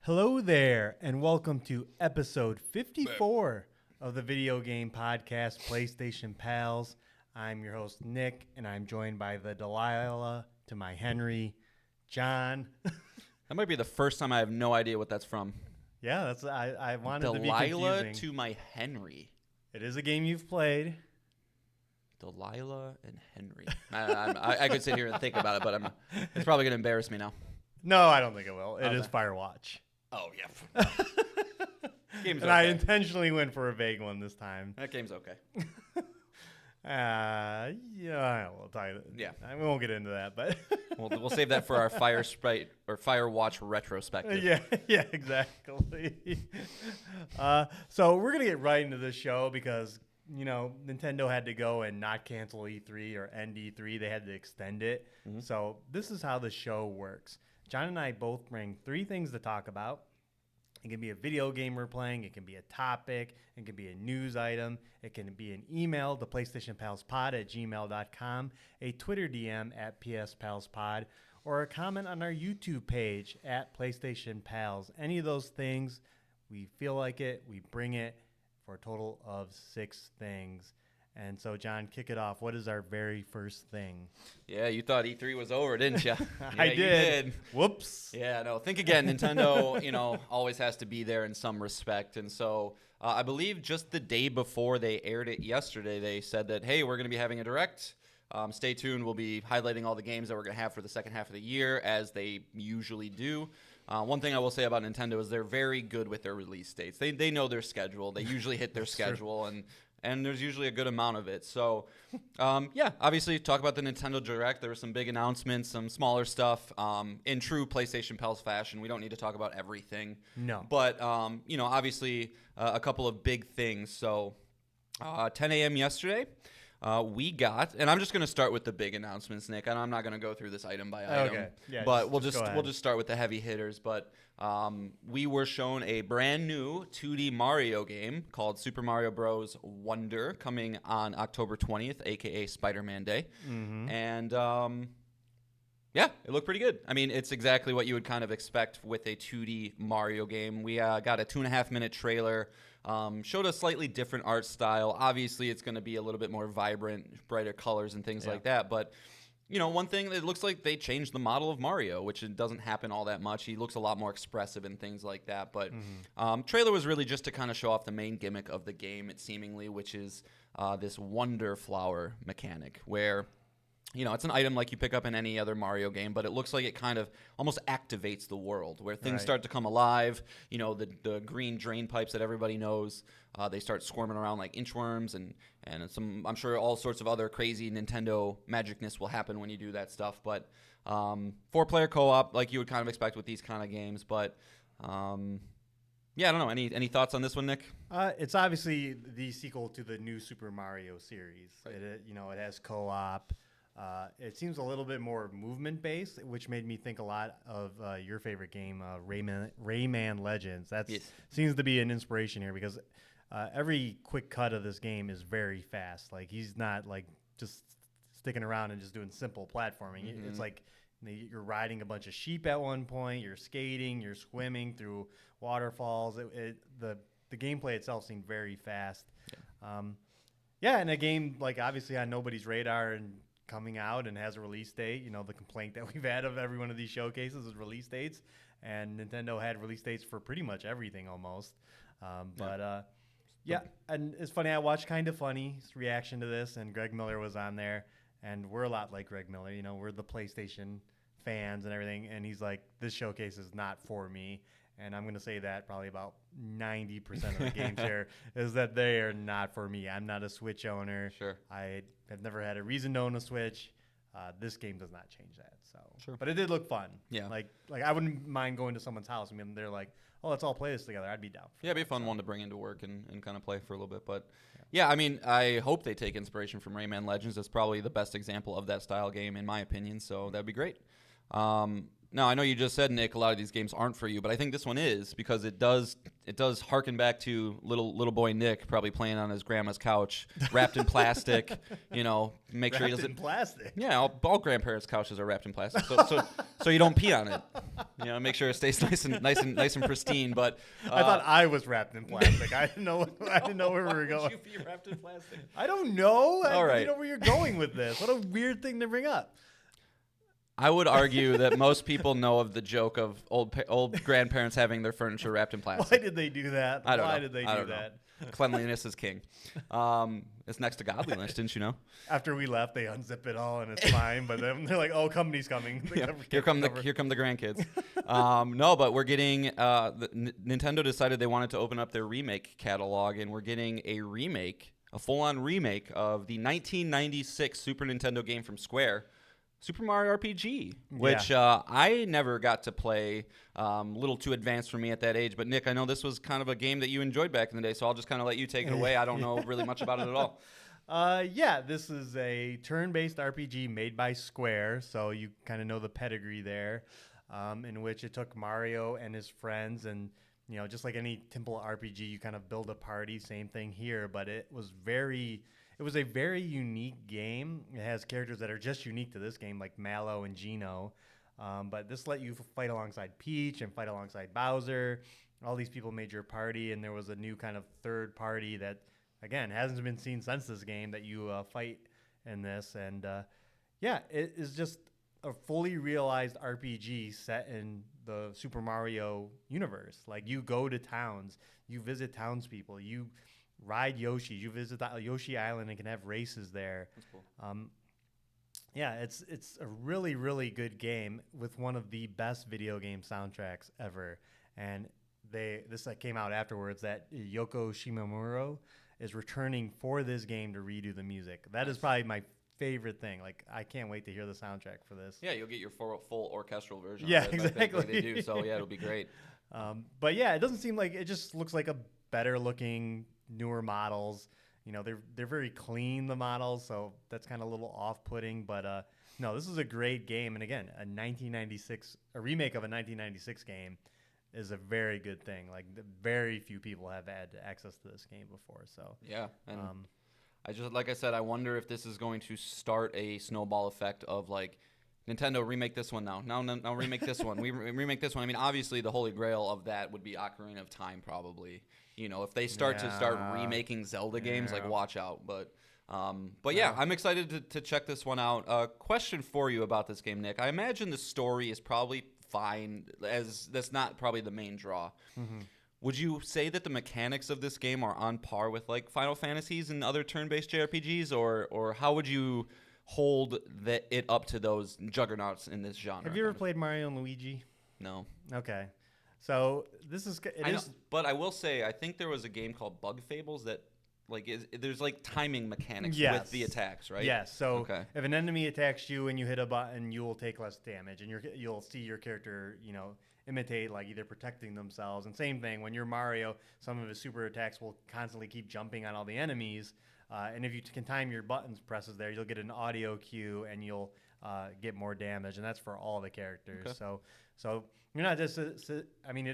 Hello there, and welcome to episode 54 of the video game podcast, PlayStation Pals. I'm your host, Nick, and I'm joined by the Delilah to my Henry, John. That might be the first time I have no idea what that's from. Yeah, that's I wanted to be Delilah confusing. to my Henry. It is a game you've played. Delilah and Henry. I could sit here and think about it, but it's probably going to embarrass me now. No, I don't think it will. It is Okay. Firewatch. Oh, yeah. Game's And I okay. intentionally went for a vague one this time. That game's okay. We'll talk. Yeah. We won't get into that, but We'll save that for our Fire Sprite or Firewatch retrospective. Yeah, exactly. So we're gonna get right into this show because Nintendo had to go and not cancel E3 or end E3. They had to extend it. Mhm. So this is how the show works. John and I both bring 3 things to talk about. It can be a video game we're playing. It can be a topic. It can be a news item. It can be an email to PlayStationPalsPod@gmail.com, a Twitter DM at PSPalsPod, or a comment on our YouTube page at PlayStation Pals. Any of those things, we feel like it, we bring it for a total of 6 things. And so, John, kick it off. What is our very first thing? Yeah, you thought E3 was over, didn't you? I You did. Whoops. Yeah, no. Think again. Nintendo, always has to be there in some respect, and so I believe just the day before they aired it yesterday, they said that hey, we're going to be having a direct. Stay tuned. We'll be highlighting all the games that we're going to have for the second half of the year, as they usually do. One thing I will say about Nintendo is they're very good with their release dates. They know their schedule. They usually hit their schedule, and there's usually a good amount of it. So, obviously, talk about the Nintendo Direct. There were some big announcements, some smaller stuff. In true PlayStation Pals fashion, we don't need to talk about everything. No. But, obviously, a couple of big things. So, 10 a.m. yesterday, we got, and I'm just going to start with the big announcements, Nick, and I'm not going to go through this item by item. Okay. Yeah, but go ahead. we'll just start with the heavy hitters. But we were shown a brand new 2D Mario game called Super Mario Bros. Wonder coming on October 20th, aka Spider-Man Day. Mm-hmm. And it looked pretty good. I mean, it's exactly what you would kind of expect with a 2D Mario game. We got a 2.5-minute trailer. Showed a slightly different art style. Obviously, it's going to be a little bit more vibrant, brighter colors and things like that. But, one thing, it looks like they changed the model of Mario, which it doesn't happen all that much. He looks a lot more expressive and things like that. But trailer was really just to kind of show off the main gimmick of the game, which is this Wonder Flower mechanic where... it's an item like you pick up in any other Mario game, but it looks like it kind of almost activates the world where things start to come alive. The green drain pipes that everybody knows, they start squirming around like inchworms and some, I'm sure all sorts of other crazy Nintendo magicness will happen when you do that stuff. But 4-player co-op like you would kind of expect with these kind of games. But I don't know. Any thoughts on this one, Nick? It's obviously the sequel to the new Super Mario series. Right. It has co-op. It seems a little bit more movement-based, which made me think a lot of your favorite game, Rayman Legends. That seems to be an inspiration here because every quick cut of this game is very fast. Like, he's not, like, just sticking around and just doing simple platforming. Mm-hmm. It's like you're riding a bunch of sheep at one point, you're skating, you're swimming through waterfalls. The gameplay itself seemed very fast. Yeah. And a game, like, obviously on nobody's radar and coming out and has a release date. The complaint that we've had of every one of these showcases is release dates, and Nintendo had release dates for pretty much everything almost. And it's funny, I watched Kinda Funny's reaction to this, and Greg Miller was on there, and we're a lot like Greg Miller. We're the PlayStation fans and everything, and he's like, this showcase is not for me. And I'm going to say that probably about 90% of the games here is that they are not for me. I'm not a Switch owner. Sure. I have never had a reason to own a Switch. This game does not change that. So, sure. But it did look fun. Yeah. Like I wouldn't mind going to someone's house. I mean, they're like, oh, let's all play this together. I'd be down. It'd be a fun one to bring into work and kind of play for a little bit. But, I mean, I hope they take inspiration from Rayman Legends. That's probably the best example of that style game, in my opinion. So that'd be great. Now, I know you just said, Nick, a lot of these games aren't for you, but I think this one is because it does harken back to little boy Nick probably playing on his grandma's couch, wrapped in plastic. Make sure he doesn't. In plastic. Yeah, all grandparents' couches are wrapped in plastic, so you don't pee on it. Make sure it stays nice and pristine. But I thought I was wrapped in plastic. I didn't know where we were going. Would you be wrapped in plastic? I don't know. All right. You know where you're going with this. What a weird thing to bring up. I would argue that most people know of the joke of old grandparents having their furniture wrapped in plastic. Why did they do that? I don't know. Why did they do that? Cleanliness is king. It's next to godliness, didn't you know? After we left, they unzip it all and it's fine. But then they're like, "Oh, company's coming." Yeah. Here come the grandkids. No, but we're getting. Nintendo decided they wanted to open up their remake catalog, and we're getting a full-on remake of the 1996 Super Nintendo game from Square. Super Mario RPG, which I never got to play, a little too advanced for me at that age. But, Nick, I know this was kind of a game that you enjoyed back in the day, so I'll just kind of let you take it away. I don't know really much about it at all. This is a turn-based RPG made by Square, so you kind of know the pedigree there, in which it took Mario and his friends and, just like any temple RPG, you kind of build a party, same thing here, but it was a very unique game. It has characters that are just unique to this game, like Mallow and Geno. But this let you fight alongside Peach and fight alongside Bowser. All these people made your party, and there was a new kind of third party that, again, hasn't been seen since this game that you fight in this. And, it is just a fully realized RPG set in the Super Mario universe. Like, you go to towns, you visit townspeople, you ride Yoshi. You visit the Yoshi Island and can have races there. That's cool. It's a really, really good game with one of the best video game soundtracks ever. And this came out afterwards that Yoko Shimomura is returning for this game to redo the music. That is probably my favorite thing. Like, I can't wait to hear the soundtrack for this. Yeah, you'll get your full orchestral version. Yeah, of it, exactly. Like they do. So yeah, it'll be great. But yeah, it doesn't seem like it just looks like a better looking, newer models. They're very clean, the models, so that's kind of a little off-putting. But no, this is a great game, and again, a remake of a 1996 game is a very good thing. Like, very few people have had access to this game before. So yeah, and like I said, I wonder if this is going to start a snowball effect of like, Nintendo, remake this one now. No, remake this one. We remake this one. I mean, obviously, the holy grail of that would be Ocarina of Time, probably. If they start remaking Zelda games, like, watch out. But yeah, I'm excited to check this one out. Question for you about this game, Nick. I imagine the story is probably fine, as that's not probably the main draw. Mm-hmm. Would you say that the mechanics of this game are on par with, like, Final Fantasies and other turn-based JRPGs, or how would you hold it up to those juggernauts in this genre? Have you ever played Mario and Luigi? No. Okay. So this is but I will say, I think there was a game called Bug Fables that, like, there's like timing mechanics with the attacks, right? Yes. So if an enemy attacks you and you hit a button, you will take less damage, and you'll see your character, imitate, like, either protecting themselves. And same thing when you're Mario, some of his super attacks will constantly keep jumping on all the enemies. And if you can time your buttons presses there, you'll get an audio cue and you'll get more damage, and that's for all the characters. Okay. So you're not just. It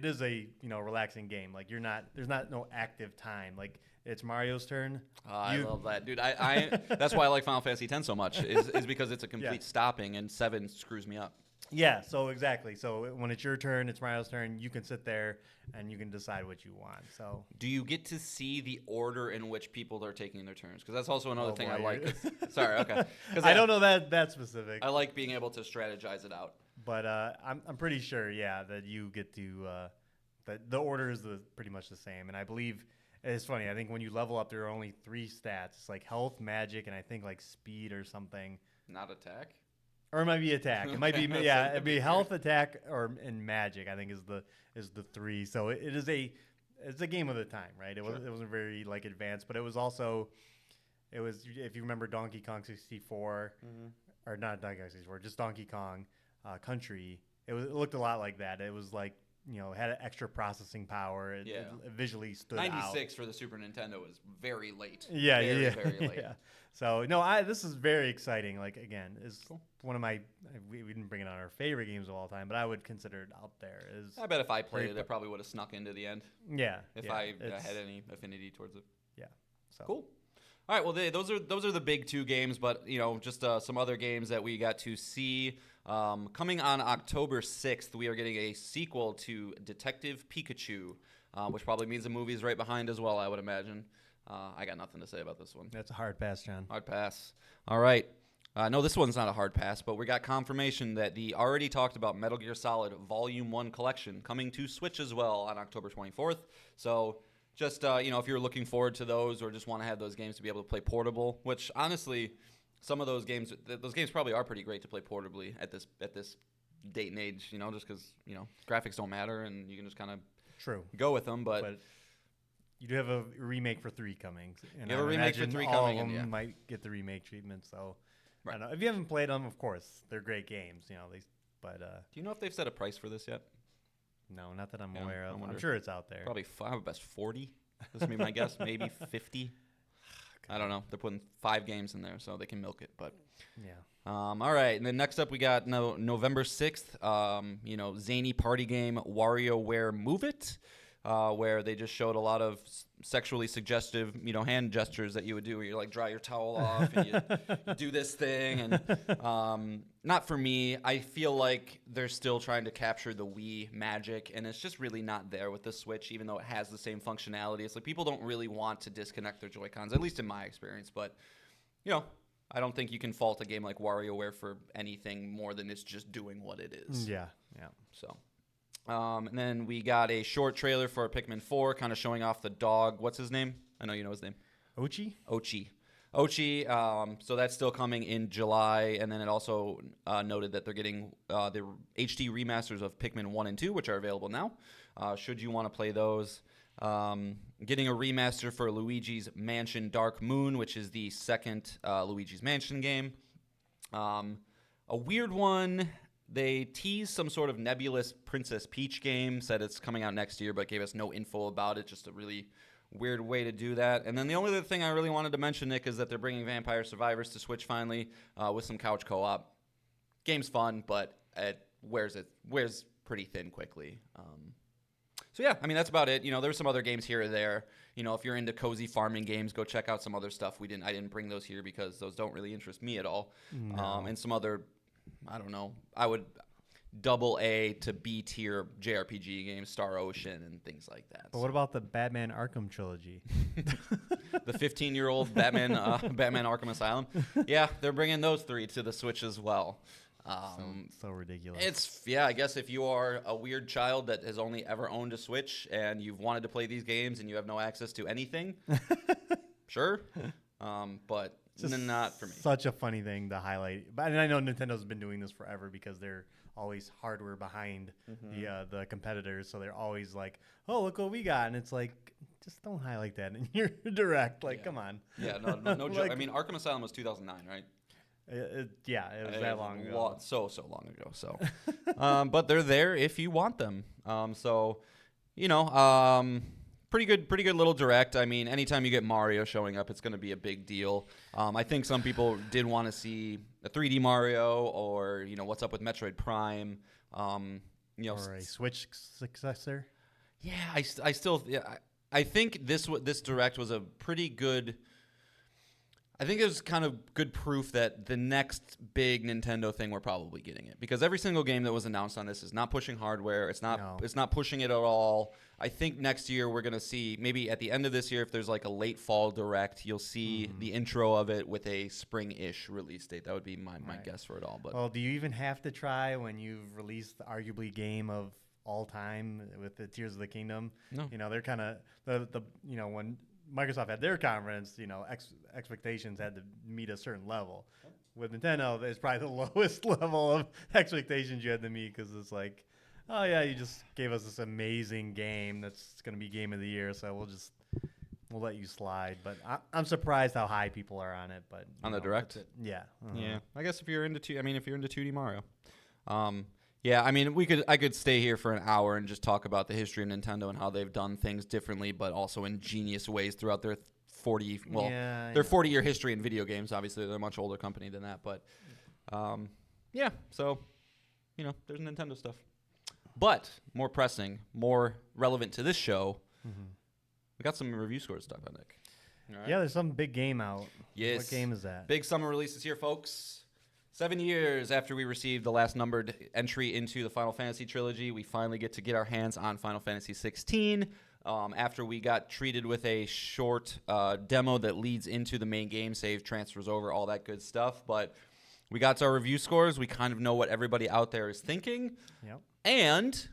is a relaxing game. Like, there's no active time. Like, it's Mario's turn. I love that, dude. I that's why I like Final Fantasy X so much is because it's a complete stopping, and 7 screws me up. Yeah, so exactly. So when it's your turn, it's Mario's turn, you can sit there and you can decide what you want. So do you get to see the order in which people are taking their turns? Because that's also another thing I like. Sorry, okay. I don't know that specific. I like being able to strategize it out. But I'm pretty sure, that you get to that the order is pretty much the same. And I believe it's funny. I think when you level up, there are only 3 stats. It's like health, magic, and I think like speed or something. Not attack. Or it might be attack. It might be it'd be health, attack, and magic. I think is the 3. So it's a game of the time, right? It wasn't very, like, advanced, but it was if you remember Donkey Kong 64, or not Donkey Kong 64, just Donkey Kong Country. It looked a lot like that. It was like had an extra processing power. It visually stood out. 96 for the Super Nintendo is very late. Yeah, Very late. Yeah. So no, this is very exciting. Like again, is cool. One of my we didn't bring it on our favorite games of all time, but I would consider it out there. I bet if I played it, I probably would have snuck into the end. Yeah. If I had any affinity towards it. Yeah. So cool. All right. Well, those are the big 2 games, but just some other games that we got to see. Coming on October 6th, we are getting a sequel to Detective Pikachu, which probably means the movie's right behind as well, I would imagine. I got nothing to say about this one. That's a hard pass, John. Hard pass. All right. No, this one's not a hard pass, but we got confirmation that the already talked about Metal Gear Solid Volume 1 collection coming to Switch as well on October 24th. So just, if you're looking forward to those or just want to have those games to be able to play portable, which honestly, some of those games probably are pretty great to play portably at this date and age, just because, graphics don't matter and you can just kind of go with them. But you do have a remake for 3 coming. And you have a remake for 3 coming. All of them might get the remake treatment. So I don't know. If you haven't played them, of course, they're great games. Do you know if they've set a price for this yet? No, not that I'm aware of. I'm sure it's out there. Probably best 40. This would be my guess. Maybe 50. I don't know. They're putting 5 games in there, so they can milk it. But yeah. All right, and then next up we got November 6th. Zany party game WarioWare Move It, where they just showed a lot of sexually suggestive, hand gestures that you would do, where you like dry your towel off and you do this thing, and not for me. I feel like they're still trying to capture the Wii magic, and it's just really not there with the Switch, even though it has the same functionality. It's like people don't really want to disconnect their Joy-Cons, at least in my experience. But I don't think you can fault a game like WarioWare for anything more than it's just doing what it is. Yeah. So. And then we got a short trailer for Pikmin 4, kind of showing off the dog. What's his name? I know you know his name. Ochi. So that's still coming in July. And then it also noted that they're getting the HD remasters of Pikmin 1 and 2, which are available now, should you want to play those. Getting a remaster for Luigi's Mansion Dark Moon, which is the second Luigi's Mansion game. A weird one. They teased some sort of nebulous Princess Peach game, said it's coming out next year, but gave us no info about it. Just a really weird way to do that. And then the only other thing I really wanted to mention, Nick, is that they're bringing Vampire Survivors to Switch finally with some couch co-op. Game's fun, but it wears pretty thin quickly. So yeah, I mean, that's about it. There's some other games here or there. If you're into cozy farming games, go check out some other stuff. I didn't bring those here because those don't really interest me at all. No. And some other, I don't know, I would AA to B tier JRPG games, Star Ocean and things like that. But what about the Batman Arkham trilogy? The 15-year-old Batman Arkham Asylum? Yeah, they're bringing those 3 to the Switch as well. So ridiculous. I guess if you are a weird child that has only ever owned a Switch and you've wanted to play these games and you have no access to anything, sure. But not for me. Such a funny thing to highlight. But I know Nintendo's been doing this forever because they're always hardware behind the competitors. So they're always like, oh, look what we got. And it's like, just don't highlight that in your direct. Come on. Yeah, no joke. I mean, Arkham Asylum was 2009, right? It was that long ago. So long ago. So, but they're there if you want them. Pretty good little direct. I mean, anytime you get Mario showing up, it's going to be a big deal. I think some people did want to see a 3D Mario or what's up with Metroid Prime. Or a Switch successor. Yeah, I think this direct was a pretty good. I think it was kind of good proof that the next big Nintendo thing, we're probably getting it, because every single game that was announced on this is not pushing hardware. It's not pushing it at all. I think next year we're going to see, maybe at the end of this year, if there's like a late fall direct, you'll see the intro of it with a spring-ish release date. That would be my guess for it all. But well, do you even have to try when you've released arguably game of all time with the Tears of the Kingdom? No. They're kind of when Microsoft had their conference, expectations had to meet a certain level. With Nintendo, it's probably the lowest level of expectations you had to meet, because it's like, oh yeah, you just gave us this amazing game that's going to be game of the year, so we'll let you slide. But I'm surprised how high people are on it. But on the direct, yeah, yeah. I guess if you're into 2D Mario, Yeah, I mean, I could stay here for an hour and just talk about the history of Nintendo and how they've done things differently, but also in genius ways throughout their 40-year history in video games. Obviously, they're a much older company than that, but yeah. So, there's Nintendo stuff. But more pressing, more relevant to this show, we got some review scores to talk about, Nick. All right. Yeah, there's some big game out. Yes. What game is that? Big summer releases here, folks. 7 years after we received the last numbered entry into the Final Fantasy trilogy, we finally get to get our hands on Final Fantasy 16. After we got treated with a short demo that leads into the main game, save transfers over, all that good stuff. But we got to our review scores. We kind of know what everybody out there is thinking. Yep. And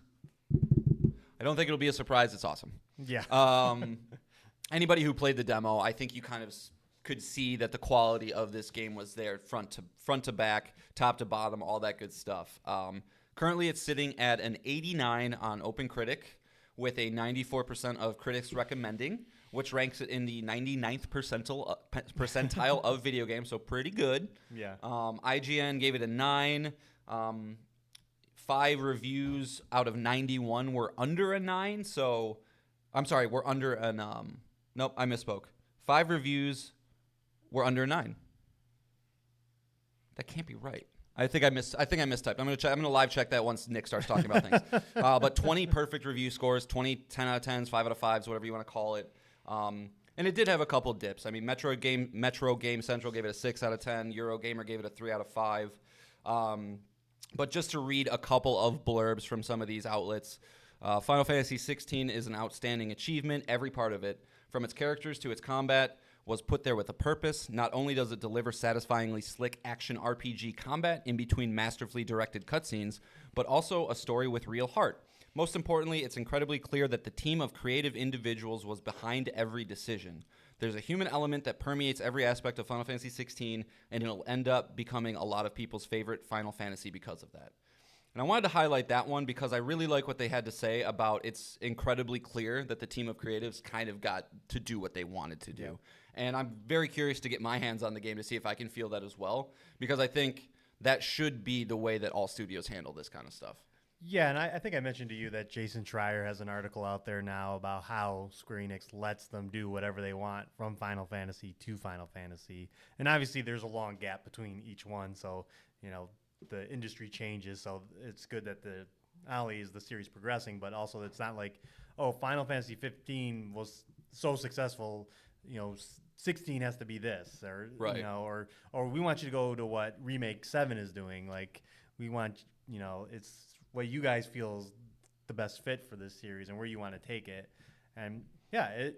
I don't think it'll be a surprise. It's awesome. Yeah. Anybody who played the demo, I think you kind of could see that the quality of this game was there front to back, top to bottom, all that good stuff. Currently, it's sitting at an 89 on OpenCritic with a 94% of critics recommending, which ranks it in the 99th percentile of video games, so pretty good. Yeah. IGN gave it a 9. 5 reviews out of 91 were under a 9, so I'm sorry, we're under an nope, I misspoke. 5 reviews were under a 9. That can't be right. I think I mistyped. I'm gonna live check that once Nick starts talking about things. But 20 perfect review scores, 20 10 out of 10s, 5 out of 5s, whatever you want to call it. And it did have a couple dips. I mean, Metro Game Central gave it a 6 out of 10. Eurogamer gave it a 3 out of 5. But just to read a couple of blurbs from some of these outlets, Final Fantasy 16 is an outstanding achievement. Every part of it, from its characters to its combat, was put there with a purpose. Not only does it deliver satisfyingly slick action RPG combat in between masterfully directed cutscenes, but also a story with real heart. Most importantly, it's incredibly clear that the team of creative individuals was behind every decision. There's a human element that permeates every aspect of Final Fantasy 16, and it'll end up becoming a lot of people's favorite Final Fantasy because of that. And I wanted to highlight that one because I really like what they had to say about it's incredibly clear that the team of creatives kind of got to do what they wanted to do. Yeah. And I'm very curious to get my hands on the game to see if I can feel that as well, because I think that should be the way that all studios handle this kind of stuff. Yeah, and I think I mentioned to you that Jason Schreier has an article out there now about how Square Enix lets them do whatever they want from Final Fantasy to Final Fantasy. And obviously there's a long gap between each one, so, the industry changes, so it's good that not only is the series progressing, but also it's not like, Final Fantasy 15 was so successful, 16 has to be this, or right. Or we want you to go to what Remake 7 is doing. Like, we want, it's what you guys feel is the best fit for this series and where you want to take it. And yeah,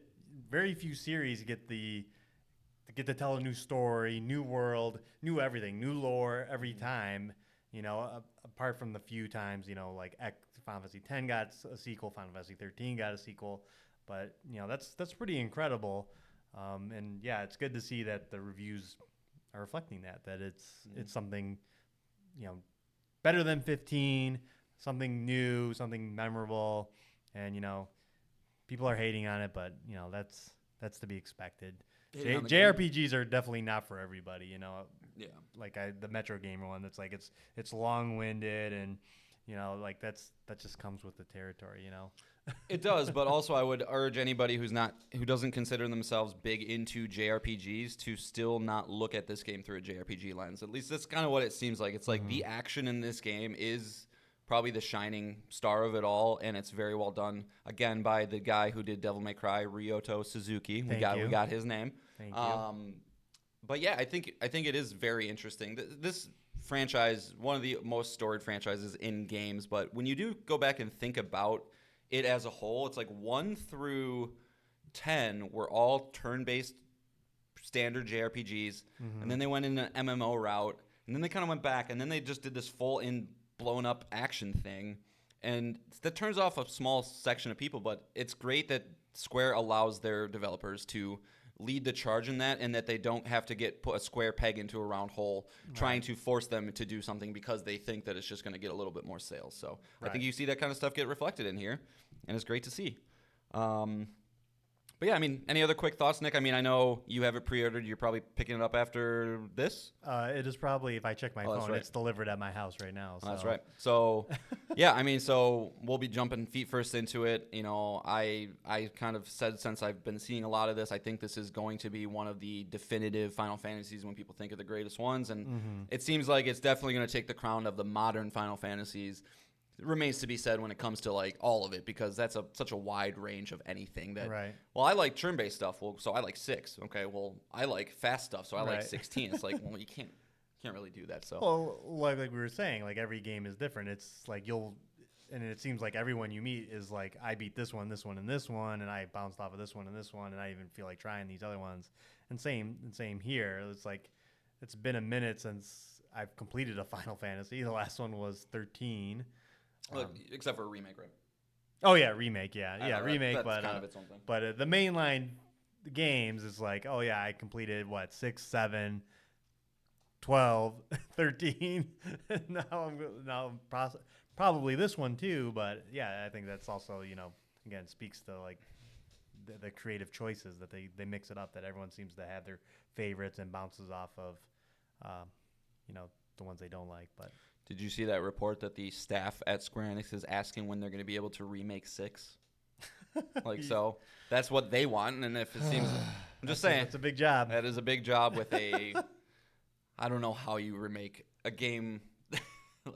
very few series get to tell a new story, new world, new everything, new lore every time. Apart from the few times, like Final Fantasy X got a sequel, Final Fantasy 13 got a sequel, but that's pretty incredible. And yeah, it's good to see that the reviews are reflecting that it's something, better than 15, something new, something memorable, and people are hating on it, but that's to be expected. JRPGs are definitely not for everybody, Yeah. Like the Metro Gamer one, that's like it's long-winded and that just comes with the territory, It does, but also I would urge anybody who doesn't consider themselves big into JRPGs to still not look at this game through a JRPG lens. At least that's kind of what it seems like. It's like the action in this game is probably the shining star of it all, and it's very well done. Again, by the guy who did Devil May Cry, Ryoto Suzuki. We got his name. Thank you. But yeah, I think it is very interesting. This franchise, one of the most storied franchises in games, but when you do go back and think about it as a whole, it's like 1 through 10 were all turn-based standard JRPGs, and then they went in an MMO route, and then they kind of went back, and then they just did this full-in blown-up action thing, and that turns off a small section of people, but it's great that Square allows their developers to lead the charge in that, and that they don't have to put a square peg into a round hole trying to force them to do something because they think that it's just going to get a little bit more sales. So I think you see that kind of stuff get reflected in here, and it's great to see. But yeah, I mean, any other quick thoughts, Nick? I mean, I know you have it pre-ordered. You're probably picking it up after this. It is probably, if I check my phone, right. it's delivered at my house right now. So. That's right. So, yeah, I mean, so we'll be jumping feet first into it. You know, I kind of said since I've been seeing a lot of this, I think this is going to be one of the definitive Final Fantasies when people think of the greatest ones. And it seems like it's definitely going to take the crown of the modern Final Fantasies. It remains to be said when it comes to like all of it, because that's such a wide range of anything that. Right. Well, I like turn-based stuff. Well, so I like 6. Okay. Well, I like fast stuff, so I like 16. It's like, well, you can't really do that. So. Well, like we were saying, like every game is different. It's like and it seems like everyone you meet is like, I beat this one, and this one, and I bounced off of this one and this one, and I even feel like trying these other ones. And same here. It's like it's been a minute since I've completed a Final Fantasy. The last one was 13. Look, except for a remake, right? Oh yeah, remake. Yeah, remake. That's but kind of its own thing. But the mainline games is like, oh yeah, I completed 6, 7, 12, 13. now probably this one too. But yeah, I think that's also, again, speaks to like the creative choices that they mix it up. That everyone seems to have their favorites and bounces off of, the ones they don't like. But. Did you see that report that the staff at Square Enix is asking when they're going to be able to remake 6? So that's what they want. And if it seems, I'm just saying, it's a big job. That is a big job with I don't know how you remake a game,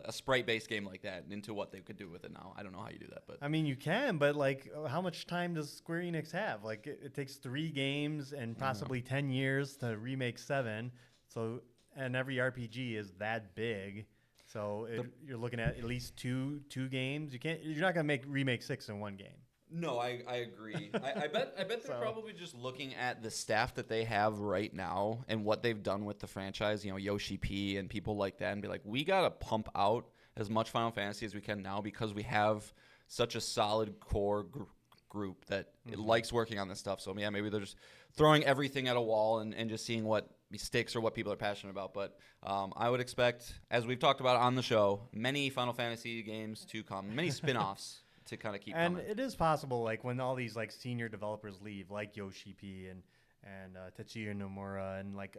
a sprite-based game like that into what they could do with it now. I don't know how you do that, but I mean, you can, but like, how much time does Square Enix have? Like, it takes 3 games and possibly 10 years to remake 7. So, and every RPG is that big. So you're looking at least two games. You're not gonna remake 6 in one game. No, I agree. I bet they're probably just looking at the staff that they have right now and what they've done with the franchise. Yoshi P and people like that, and be like, we gotta pump out as much Final Fantasy as we can now because we have such a solid core group that it likes working on this stuff. So yeah, maybe they're just throwing everything at a wall and just seeing what sticks or what people are passionate about. But I would expect, as we've talked about on the show, many Final Fantasy games to come, many spin-offs to kind of keep coming. And it is possible, like when all these like senior developers leave, like Yoshi P and Tetsuya Nomura and like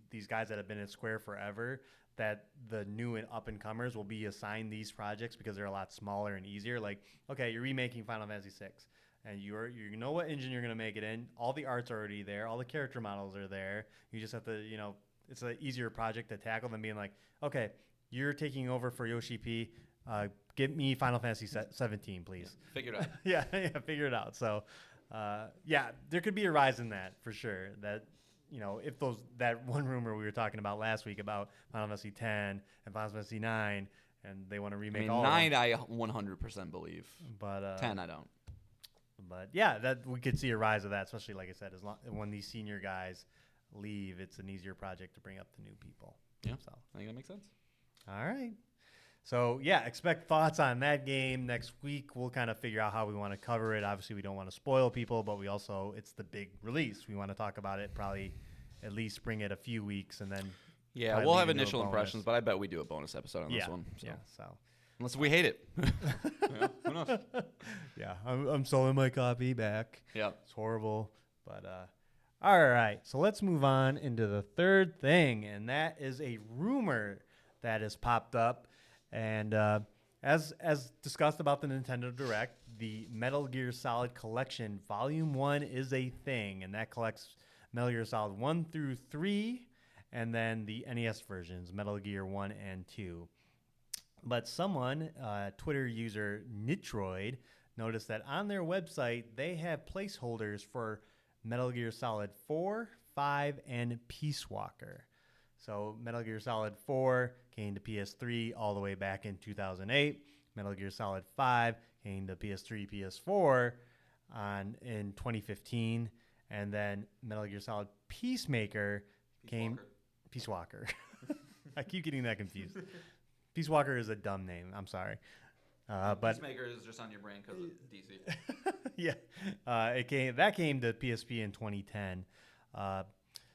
these guys that have been at Square forever, that the new and up and comers will be assigned these projects because they're a lot smaller and easier. Like, okay, you're remaking Final Fantasy 6. And you know what engine you're going to make it in. All the art's already there. All the character models are there. You just have to, it's an easier project to tackle than being like, okay, you're taking over for Yoshi P. Give me Final Fantasy 17, please. Yeah, figure it out. yeah, figure it out. So, there could be a rise in that for sure. That, if that one rumor we were talking about last week about Final Fantasy 10 and Final Fantasy 9, and they want to remake all 9 of them. I 100% believe. But 10 I don't. But yeah, that we could see a rise of that, especially like I said, when these senior guys leave, it's an easier project to bring up the new people. Yeah, so I think that makes sense. All right. So yeah, expect thoughts on that game next week. We'll kind of figure out how we want to cover it. Obviously, we don't want to spoil people, but it's the big release. We want to talk about it, probably at least bring it a few weeks, and then we'll have initial impressions, but I bet we do a bonus episode on this one. So. Yeah. So. Unless we hate it. Who knows? Yeah, I'm selling my copy back. Yeah. It's horrible. But, all right. So let's move on into the third thing, and that is a rumor that has popped up. And as discussed about the Nintendo Direct, the Metal Gear Solid Collection Volume 1 is a thing, and that collects Metal Gear Solid 1 through 3, and then the NES versions, Metal Gear 1 and 2. But someone, Twitter user Nitroid, noticed that on their website, they have placeholders for Metal Gear Solid 4, 5, and Peace Walker. So Metal Gear Solid 4 came to PS3 all the way back in 2008. Metal Gear Solid 5 came to PS3, PS4 in 2015. And then Metal Gear Solid Peacemaker came... Peace Walker. I keep getting that confused. Peace Walker is a dumb name. I'm sorry. But Peacemaker is just on your brain because of DC. Yeah. That came to PSP in 2010.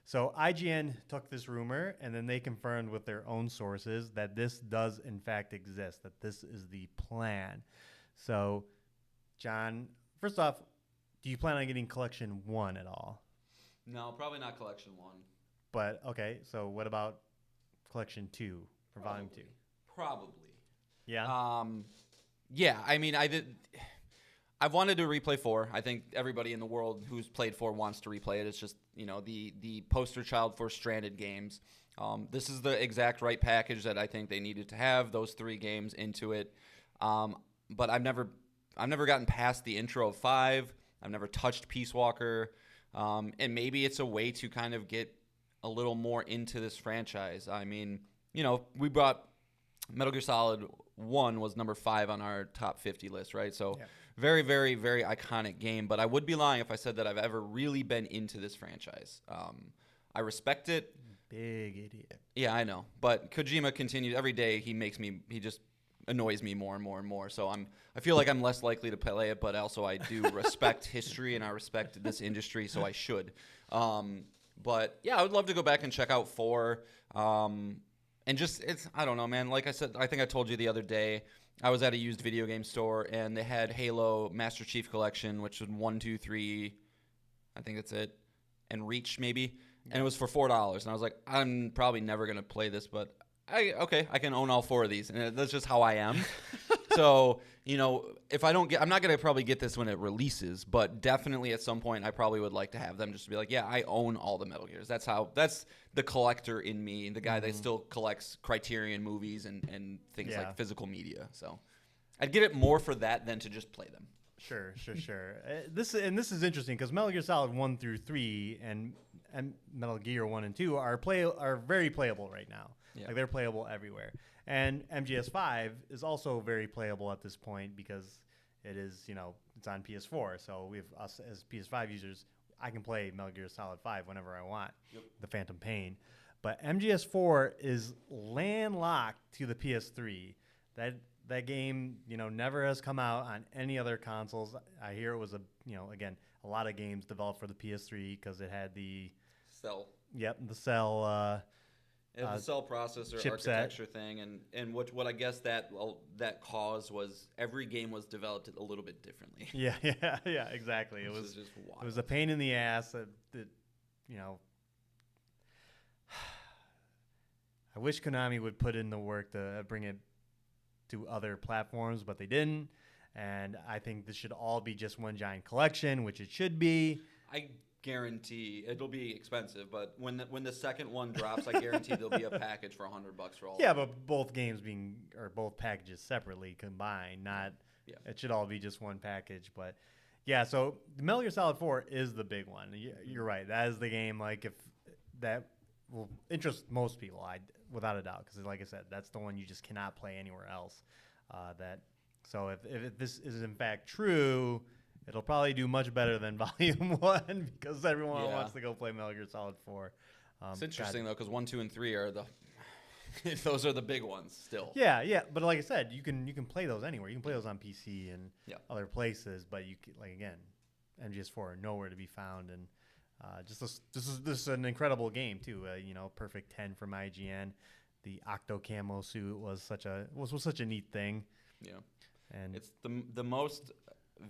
So IGN took this rumor, and then they confirmed with their own sources that this does, in fact, exist, that this is the plan. So, John, first off, Do you plan on getting Collection 1 at all? No, probably not Collection 1. But, okay, so what about Collection 2 for Volume 2? Probably. Yeah? Yeah, I mean, I've wanted to replay 4. I think everybody in the world who's played 4 wants to replay it. It's just, the poster child for Stranded games. This is the exact right package that I think they needed to have, those 3 games into it. But I've never gotten past the intro of 5. I've never touched Peace Walker. And maybe it's a way to kind of get a little more into this franchise. I mean, we brought Metal Gear Solid 1 was number 5 on our top 50 list, right? So Yeah. very, very, very iconic game. But I would be lying if I said that I've ever really been into this franchise. I respect it. Big idiot. Yeah, I know. But Kojima continues every day. He just annoys me more and more and more. So I feel like I'm less likely to play it, but also I do respect history and I respect this industry, so I should. But yeah, I would love to go back and check out 4. And just, I don't know, man. Like I said, I think I told you the other day, I was at a used video game store and they had Halo Master Chief Collection, which was 1, 2, 3, I think that's it, and Reach maybe. And it was for $4. And I was like, I'm probably never going to play this, but I can own all 4 of these. And that's just how I am. So, if I don't I'm not going to probably get this when it releases, but definitely at some point I probably would like to have them just to be like, yeah, I own all the Metal Gears. That's the collector in me, the guy that still collects Criterion movies and things like physical media. So I'd get it more for that than to just play them. Sure. This is interesting because Metal Gear Solid 1 through 3 and Metal Gear 1 and 2 are very playable right now. Yeah. Like they're playable everywhere. And MGS5 is also very playable at this point because it is, it's on PS4. So we have us as PS5 users, I can play Metal Gear Solid 5 whenever I want. Yep. The Phantom Pain. But MGS4 is landlocked to the PS3. That game, never has come out on any other consoles. I hear it was again, a lot of games developed for the PS3 because it had the Cell. Yep, the Cell. The cell processor chipset. Architecture thing, and what I guess that cause was every game was developed a little bit differently. Yeah, exactly. It was just wild. It was a pain in the ass. I wish Konami would put in the work to bring it to other platforms, but they didn't. And I think this should all be just one giant collection, which it should be. I guarantee it'll be expensive, but when the second one drops, I guarantee there'll be a package for $100 for all. Yeah, but both games both packages separately combined. Not It should all be just one package. But yeah, so the Metal Gear Solid 4 is the big one. You're right. That is the game. Like if that will interest most people, without a doubt, because like I said, that's the one you just cannot play anywhere else. So if this is in fact true, it'll probably do much better than Volume 1 because everyone wants to go play Metal Gear Solid 4. It's interesting, though, because 1, 2, and 3 are those are the big ones still. Yeah. But like I said, you can play those anywhere. You can play those on PC and other places, but again, MGS4 are nowhere to be found. And this is an incredible game, too. Perfect 10 from IGN. The Octo Camo suit was such a neat thing. Yeah. And it's the most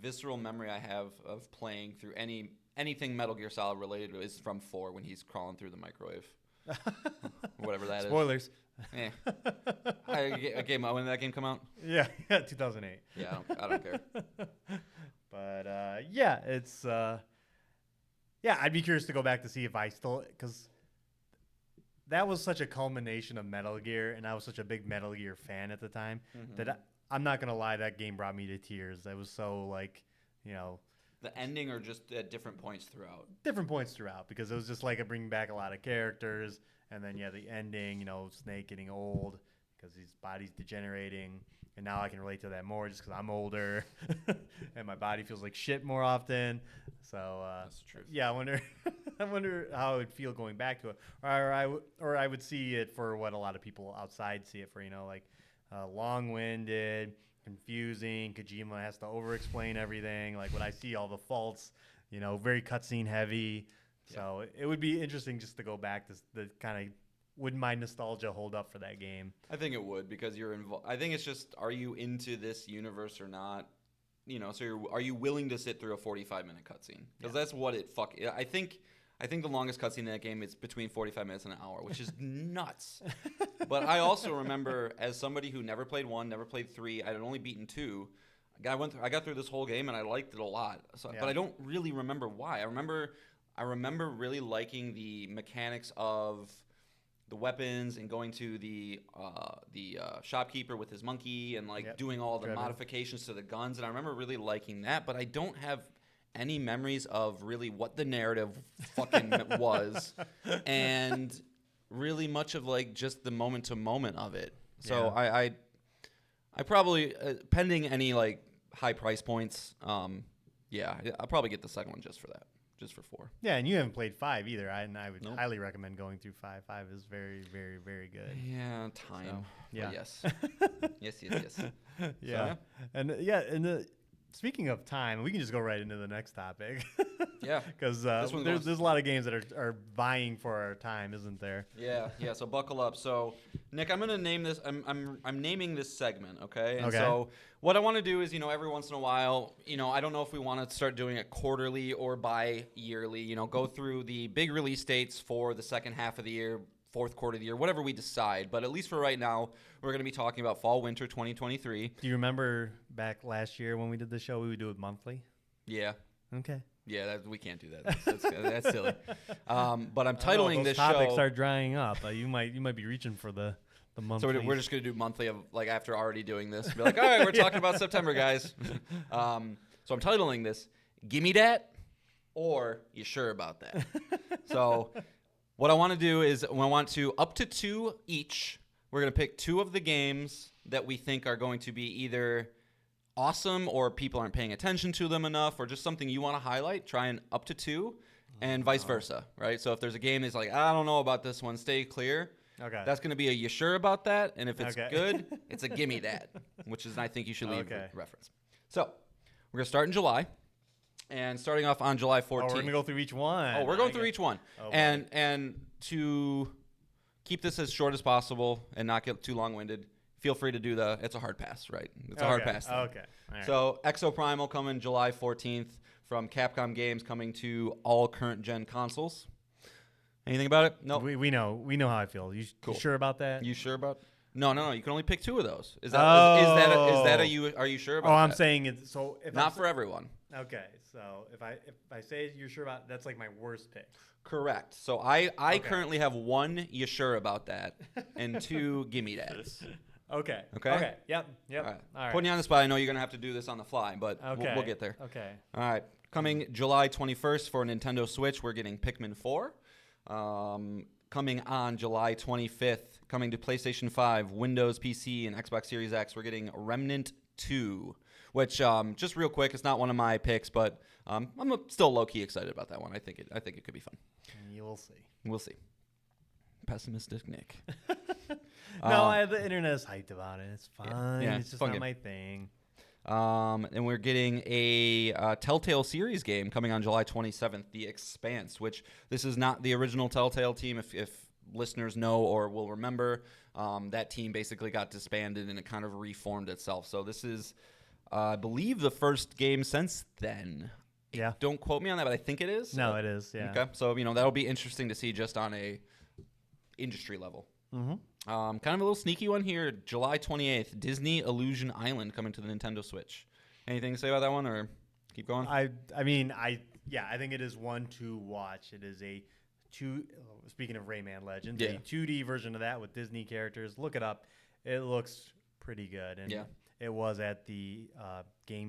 visceral memory I have of playing through anything Metal Gear Solid related is from 4 when he's crawling through the microwave. Whatever that Spoilers. is. When did that game come out? Yeah, 2008. Yeah, I don't care. But it's I'd be curious to go back to see if I still, because that was such a culmination of Metal Gear, and I was such a big Metal Gear fan at the time that I'm not gonna lie, that game brought me to tears. I was so the ending or just at different points throughout. Different points throughout, because it was just like bringing back a lot of characters, and then the ending, Snake getting old because his body's degenerating, and now I can relate to that more just because I'm older, and my body feels like shit more often. So that's true. Yeah, I wonder how I would feel going back to it, or I would see it for what a lot of people outside see it for, long-winded, confusing. Kojima has to over-explain everything. Like when I see all the faults, very cutscene heavy. Yeah. So it would be interesting just to go back to the kind of, would my nostalgia hold up for that game? I think it would, because you're involved. I think it's just, are you into this universe or not? So are you willing to sit through a 45-minute cutscene? Because that's what it I think the longest cutscene in that game is between 45 minutes and an hour, which is nuts. But I also remember, as somebody who never played 1, never played 3, I had only beaten 2. I got through this whole game and I liked it a lot. So, But I don't really remember why. I remember really liking the mechanics of the weapons and going to the shopkeeper with his monkey and doing all the modifications to the guns. And I remember really liking that, but I don't have any memories of really what the narrative fucking was, and really much of just the moment to moment of it. So I probably pending any high price points, I'll probably get the second one just for that, just for 4. Yeah, and you haven't played 5 either. And I would highly recommend going through 5. 5 is very, very, very good. Yeah, time. So, yeah. Yes. yes. Yeah. So, speaking of time, we can just go right into the next topic. Yeah. Because there's a lot of games that are vying for our time, isn't there? Yeah. So buckle up. So, Nick, I'm gonna name this. I'm naming this segment. Okay. And okay. So what I want to do is, every once in a while, I don't know if we want to start doing it quarterly or bi-yearly. Go through the big release dates for the second half of the year, fourth quarter of the year, whatever we decide. But at least for right now, we're going to be talking about fall, winter 2023. Do you remember back last year when we did the show, we would do it monthly? Yeah. Okay. Yeah, we can't do that. That's silly. But I'm titling this show. Topics are drying up. You might be reaching for the monthly. So we're just going to do monthly of after already doing this. Be like, all right, we're talking about September, guys. So I'm titling this, Gimme Dat, or You Sure About That? So what I want to do is I want to up to 2 each. We're going to pick 2 of the games that we think are going to be either awesome or people aren't paying attention to them enough, or just something you want to highlight. Try and up to 2, and vice versa, right? So if there's a game that's I don't know about this one, stay clear. Okay. That's going to be a You Sure About That? And if it's good, it's a Gimme That, which is I think you should leave reference. So we're going to start in July. And starting off on July 14th. Oh, we're going to go through each one. Oh, we're going through each one. Oh, and to keep this as short as possible and not get too long-winded, feel free to do it's a hard pass, right? It's a hard pass thing. Okay. All right. So Exoprimal coming July 14th from Capcom Games, coming to all current gen consoles. Anything about it? No. We know how I feel. You sure about that? You sure about? No. You can only pick 2 of those. Is that are you sure about? Oh, that? I'm saying it's so. If not for everyone. Okay, so if I say you're sure about, that's my worst pick. Correct. So I currently have 1 You Sure About That and 2 Gimme Dads. Okay. Yep. All right. Putting you on the spot. I know you're gonna have to do this on the fly, but we'll get there. Okay. All right. Coming July 21st for Nintendo Switch, we're getting Pikmin 4. Coming on July 25th, coming to PlayStation 5, Windows PC, and Xbox Series X, we're getting Remnant 2. Which, just real quick, it's not one of my picks, but I'm still low-key excited about that one. I think it could be fun. You'll see. We'll see. Pessimistic Nick. No, the internet is hyped about it. It's fun. Yeah, it's just not my thing. And we're getting a Telltale series game coming on July 27th, The Expanse, which this is not the original Telltale team. If listeners know or will remember, that team basically got disbanded and it kind of reformed itself. So this is, I believe, the first game since then. Yeah. Don't quote me on that, but I think it is. No, it is, yeah. Okay, so, that'll be interesting to see just on a industry level. Mm-hmm. Kind of a little sneaky one here. July 28th, Disney Illusion Island coming to the Nintendo Switch. Anything to say about that one, or keep going? I think it is one to watch. It is speaking of Rayman Legends, a 2D version of that with Disney characters. Look it up. It looks pretty good. And it was at the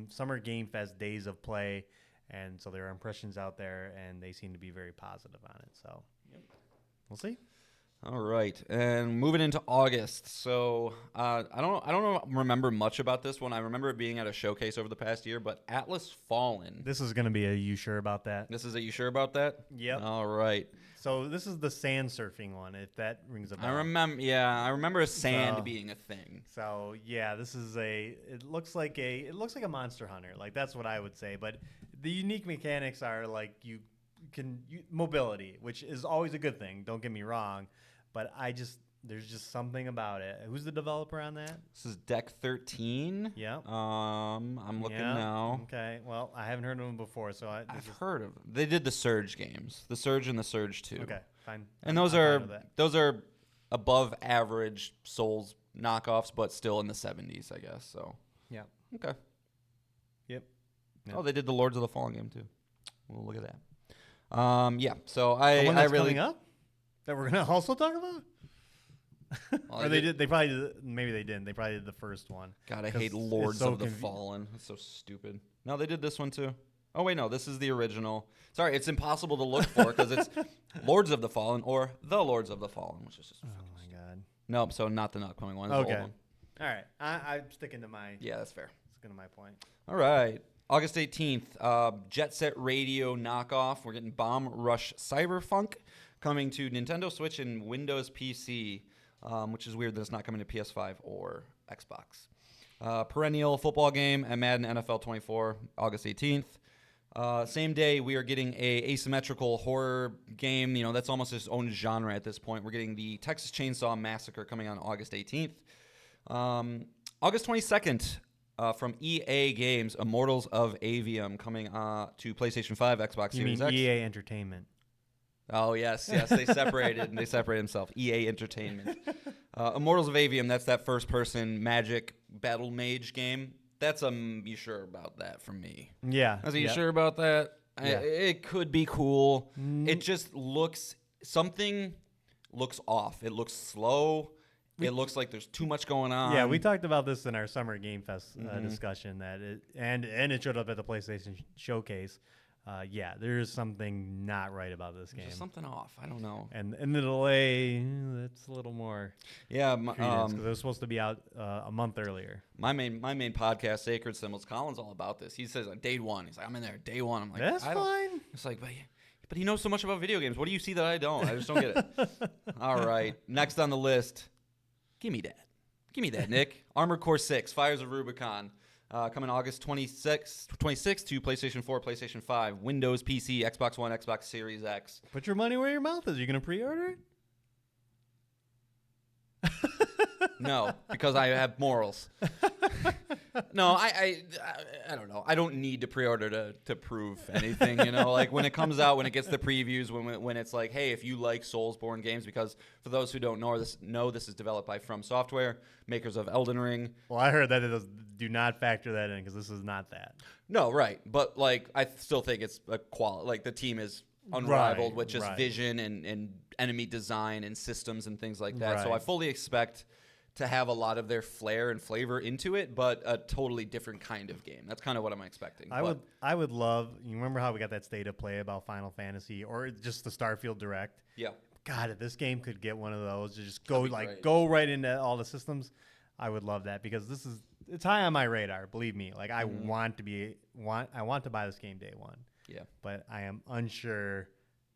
Summer Game Fest Days of Play, and so there are impressions out there, and they seem to be very positive on it. So we'll see. All right, and moving into August. So I don't remember much about this one. I remember it being at a showcase over the past year, but Atlas Fallen. This is going to be a You Sure About That? This is a You Sure About That? Yep. All right. So this is the sand surfing one, if that rings a bell. I remember sand being a thing. So this is it looks like a Monster Hunter. Like, that's what I would say, but the unique mechanics are mobility, which is always a good thing. Don't get me wrong. But There's just something about it. Who's the developer on that? This is Deck 13. Yep. I'm looking Yep. now. Okay. Well, I haven't heard of them before, so I've heard of them. They did the Surge games, the Surge and the Surge 2. Okay, fine. And I'm fine with that. those are above average Souls knockoffs, but still in the 70s, I guess. So Yeah. okay. Yep. Oh, they did the Lords of the Fallen game too. Well, look at that. Yeah. So The one I that's really coming up that we're gonna also talk about. Well, Or they did. They probably did. Maybe they didn't. They probably did the first one. God, I 'Cause hate it's Lords so of the Fallen. It's so stupid. No, they did this one too. Oh wait, no, this is the original. Sorry, it's impossible to look for because it's Lords of the Fallen or the Lords of the Fallen, which is just. Oh my god. Nope. So not the upcoming one. It's the Okay. old one. All right. I'm sticking to my. Yeah, that's fair. Sticking to my point. All right. August 18th, Jet Set Radio knockoff. We're getting Bomb Rush Cyberpunk coming to Nintendo Switch and Windows PC, which is weird that it's not coming to PS5 or Xbox. Perennial football game at Madden NFL 24, August 18th. Same day, we are getting a asymmetrical horror game. You know, that's almost its own genre at this point. We're getting the Texas Chainsaw Massacre coming on August 18th. August 22nd, from EA Games, Immortals of Avium coming to PlayStation 5, Xbox You Series mean X. EA Entertainment? Oh, yes. They separated. They separated themselves. EA Entertainment. Immortals of Avium, that's that first-person magic battle mage game. That's you sure about that from me? Yeah. Are you yeah. sure about that? Yeah. It could be cool. It just something looks off. It looks slow. It looks like there's too much going on. Yeah, we talked about this in our Summer Game Fest discussion that it showed up at the PlayStation Showcase. Yeah, there's something not right about this game. There's something off. I don't know. And the delay, that's a little more. Yeah, because it was supposed to be out a month earlier. my main podcast, Sacred Symbols, Colin's all about this. He says on day one, he's like, I'm in there day one. I'm like, That's I don't. fine. It's like, but he knows so much about video games. What do you see that I don't? I just don't get it. All right, next on the list. Give me that, Nick. Armored Core 6, Fires of Rubicon, coming August 26th to PlayStation 4, PlayStation 5, Windows, PC, Xbox One, Xbox Series X. Put your money where your mouth is. You going to pre-order it? No, because I have morals. No, I don't know. I don't need to pre-order to prove anything, you know? Like, when it comes out, when it gets the previews, when it's like, hey, if you like Soulsborne games, because for those who don't know this is developed by From Software, makers of Elden Ring. Well, I heard that do not factor that in because this is not that. No, right. But, like, I still think it's a quality. Like, the team is unrivaled Right, with just right. vision and enemy design and systems and things like that. So Right. I fully expect to have a lot of their flair and flavor into it, but a totally different kind of game. That's kind of what I'm expecting. I would love. You remember how we got that state of play about Final Fantasy or just the Starfield Direct? Yeah. God, if this game could get one of those to just go That'd be great. go right into all the systems, I would love that because it's high on my radar. Believe me, like I want to buy this game day one. Yeah. But I am unsure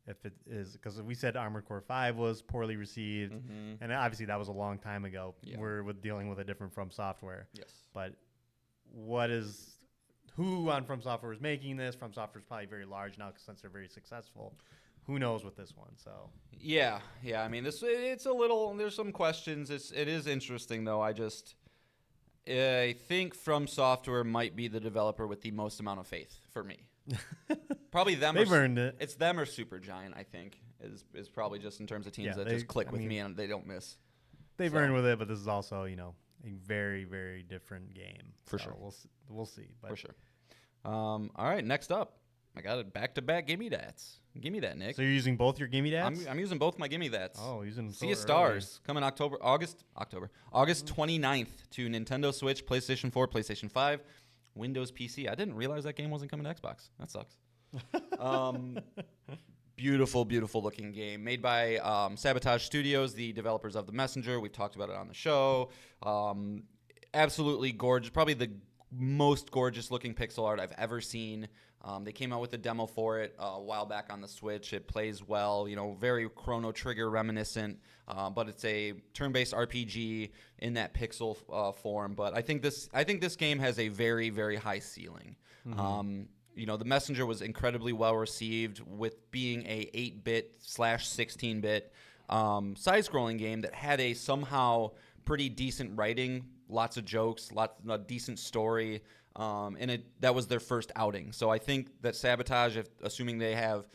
if it is because we said Armored Core 5 was poorly received, and obviously that was a long time ago. Yeah. We're dealing with a different From Software. Yes. But who on From Software is making this? From Software is probably very large now since they're very successful. Who knows with this one? So Yeah. I mean, it's a little. There's some questions. It is interesting though. I think From Software might be the developer with the most amount of faith for me. Probably them. they've earned it. It's them or Supergiant. I think is probably just in terms of teams that just click with me and they don't miss. They've earned with it, but this is also a very very different game. For So sure. We'll see. But For sure. All right, next up, I got it back to back. Gimme Dats. Give me that, Nick. So you're using both your gimme dats? I'm using both my Gimme Dats. Oh, using Sea of Stars coming August 29th to Nintendo Switch, PlayStation 4, PlayStation 5, Windows PC. I didn't realize that game wasn't coming to Xbox. That sucks. Beautiful, beautiful looking game made by Sabotage Studios, the developers of The Messenger. We've talked about it on the show. Absolutely gorgeous. Probably the most gorgeous looking pixel art I've ever seen. They came out with a demo for it a while back on the Switch. It plays well, very Chrono Trigger reminiscent, but it's a turn-based RPG in that pixel form. But I think this game has a very, very high ceiling. The Messenger was incredibly well received with being a 8-bit/16-bit. side-scrolling game that had a somehow pretty decent writing, lots of jokes, a decent story, and that was their first outing. So I think that Sabotage, assuming they have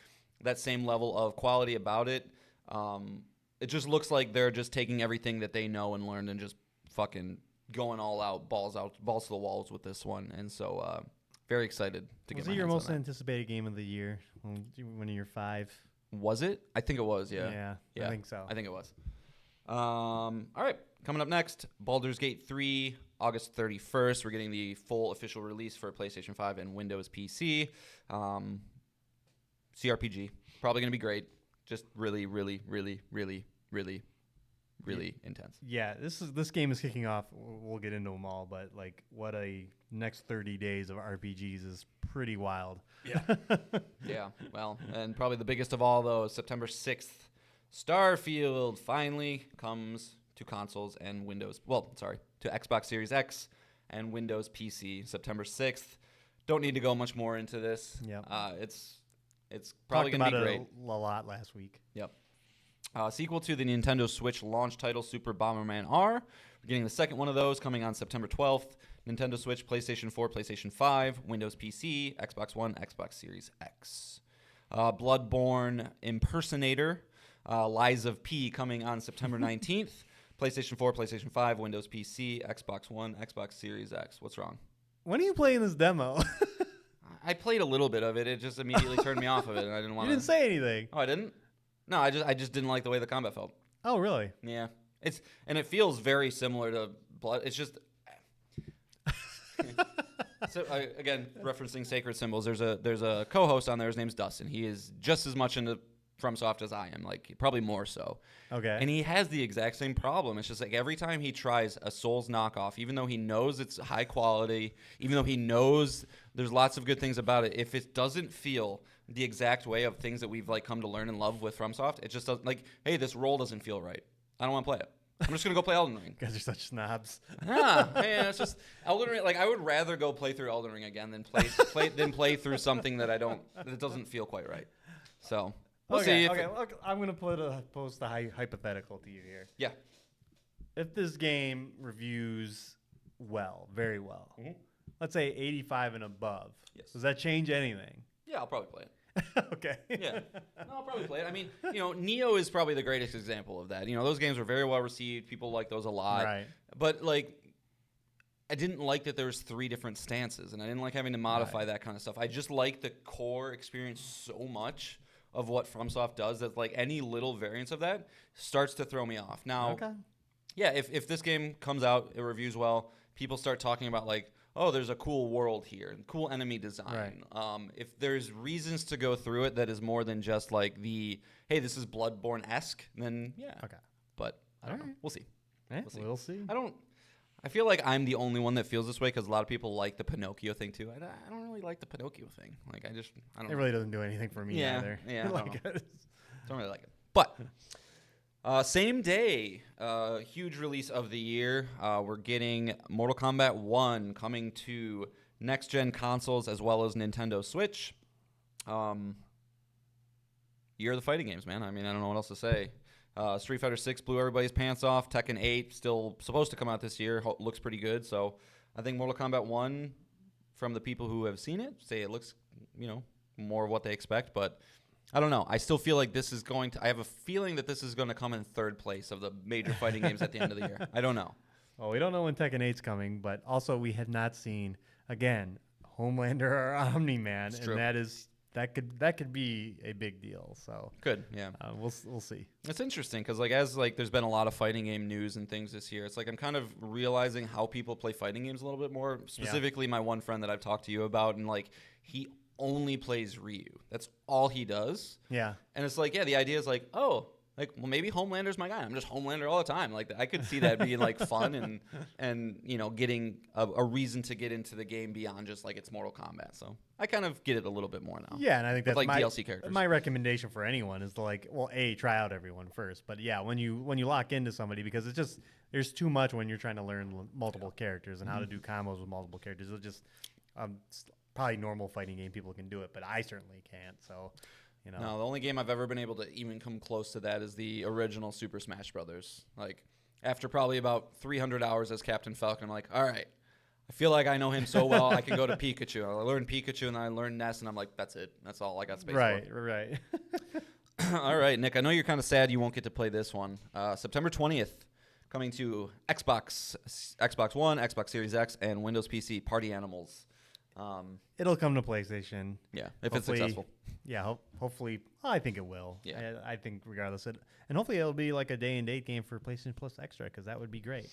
that same level of quality about it, it just looks like they're just taking everything that they know and learned and just fucking going all out, balls to the walls with this one. And so very excited to get my hands on that. Was it your most anticipated game of the year? One of your 5? Was it? I think it was, yeah. Yeah, I think so. I think it was. All right, coming up next, Baldur's Gate 3, August 31st. We're getting the full official release for PlayStation 5 and Windows PC. CRPG. Probably going to be great. Just really, really, really, really, really, really intense. Yeah, this game is kicking off. We'll get into them all, but like what a next 30 days of RPGs is pretty wild. Yeah. Yeah, well, and probably the biggest of all, though, is September 6th. Starfield finally comes to consoles and Windows. Well, sorry, to Xbox Series X and Windows PC. September 6th. Don't need to go much more into this. Yeah. It's probably going to be great. A lot last week. Yep. Sequel to the Nintendo Switch launch title Super Bomberman R. We're getting the second one of those coming on September 12th. Nintendo Switch, PlayStation 4, PlayStation 5, Windows PC, Xbox One, Xbox Series X. Bloodborne Impersonator, Lies of P coming on September 19th. PlayStation 4, PlayStation 5, Windows PC, Xbox One, Xbox Series X. What's wrong? When are you playing this demo? I played a little bit of it. It just immediately turned me off of it, and I didn't want to. You didn't say anything. Oh, I didn't? No, I just didn't like the way the combat felt. Oh, really? Yeah. It feels very similar to Blood. It's just so again, referencing Sacred Symbols, there's a co-host on there. His name's Dustin. He is just as much into FromSoft as I am, like probably more so. Okay. And he has the exact same problem. It's just like every time he tries a Souls knockoff, even though he knows it's high quality, even though he knows there's lots of good things about it, if it doesn't feel the exact way of things that we've like come to learn and love with FromSoft, it just doesn't, like, hey, this role doesn't feel right. I don't want to play it. I'm just gonna go play Elden Ring. You guys are such snobs. Yeah, it's just Elden Ring. Like, I would rather go play through Elden Ring again than play through something that it doesn't feel quite right. So we'll see. Look, I'm gonna post a hypothetical to you here. Yeah. If this game reviews very well, let's say 85 and above, yes, does that change anything? Yeah, I'll probably play it. Okay. Yeah. No, I'll probably play it. I mean, Neo is probably the greatest example of that. Those games were very well received. People like those a lot. Right. But, like, I didn't like that there was 3 different stances, and I didn't like having to modify that kind of stuff. I just like the core experience so much of what FromSoft does that, like, any little variance of that starts to throw me off. Now, yeah, if this game comes out, it reviews well, people start talking about, like, oh, there's a cool world here, cool enemy design. Right. If there's reasons to go through it that is more than just like hey, this is Bloodborne-esque, then yeah. Okay. But I don't know. We'll see. We'll see. I feel like I'm the only one that feels this way because a lot of people like the Pinocchio thing too. I don't really like the Pinocchio thing. Like, I don't. It really doesn't do anything for me either. Yeah. Like, don't really like it. But same day, huge release of the year. We're getting Mortal Kombat 1 coming to next-gen consoles as well as Nintendo Switch. Year of the fighting games, man. I mean, I don't know what else to say. Street Fighter 6 blew everybody's pants off. Tekken 8 still supposed to come out this year. Looks pretty good. So I think Mortal Kombat 1, from the people who have seen it, say it looks, more of what they expect. But I don't know. I still feel like this is going to – I have a feeling that this is going to come in third place of the major fighting games at the end of the year. I don't know. Well, we don't know when Tekken 8's coming, but also we had not seen, again, Homelander or Omni-Man. It's true. And that could be a big deal. So could, yeah. We'll see. It's interesting because there's been a lot of fighting game news and things this year. It's like I'm kind of realizing how people play fighting games a little bit more. Specifically, my one friend that I've talked to you about, and like he only plays Ryu. That's all he does. Yeah. And it's like, the idea is like, oh, like, well, maybe Homelander's my guy. I'm just Homelander all the time. Like, I could see that being like fun and getting a reason to get into the game beyond just like it's Mortal Kombat. So I kind of get it a little bit more now. Yeah, and I think that's like DLC characters. My recommendation for anyone is to try out everyone first. But yeah, when you lock into somebody, because it's just there's too much when you're trying to learn multiple characters and how to do combos with multiple characters. It'll just probably normal fighting game people can do it, but I certainly can't. So You know? No, the only game I've ever been able to even come close to that is the original Super Smash Brothers. Like, after probably about 300 hours as Captain Falcon, I'm like, all right, I feel like I know him so well, I can go to Pikachu. I learned Pikachu, and then I learned Ness, and I'm like, that's it. That's all I got space for. Right. All right, Nick, I know you're kind of sad you won't get to play this one. September 20th, coming to Xbox One, Xbox Series X, and Windows PC, Party Animals. It'll come to PlayStation. Yeah, if it's successful. Yeah, hopefully. I think it will. Yeah. I think regardless. And hopefully it'll be like a day-and-date game for PlayStation Plus Extra, because that would be great.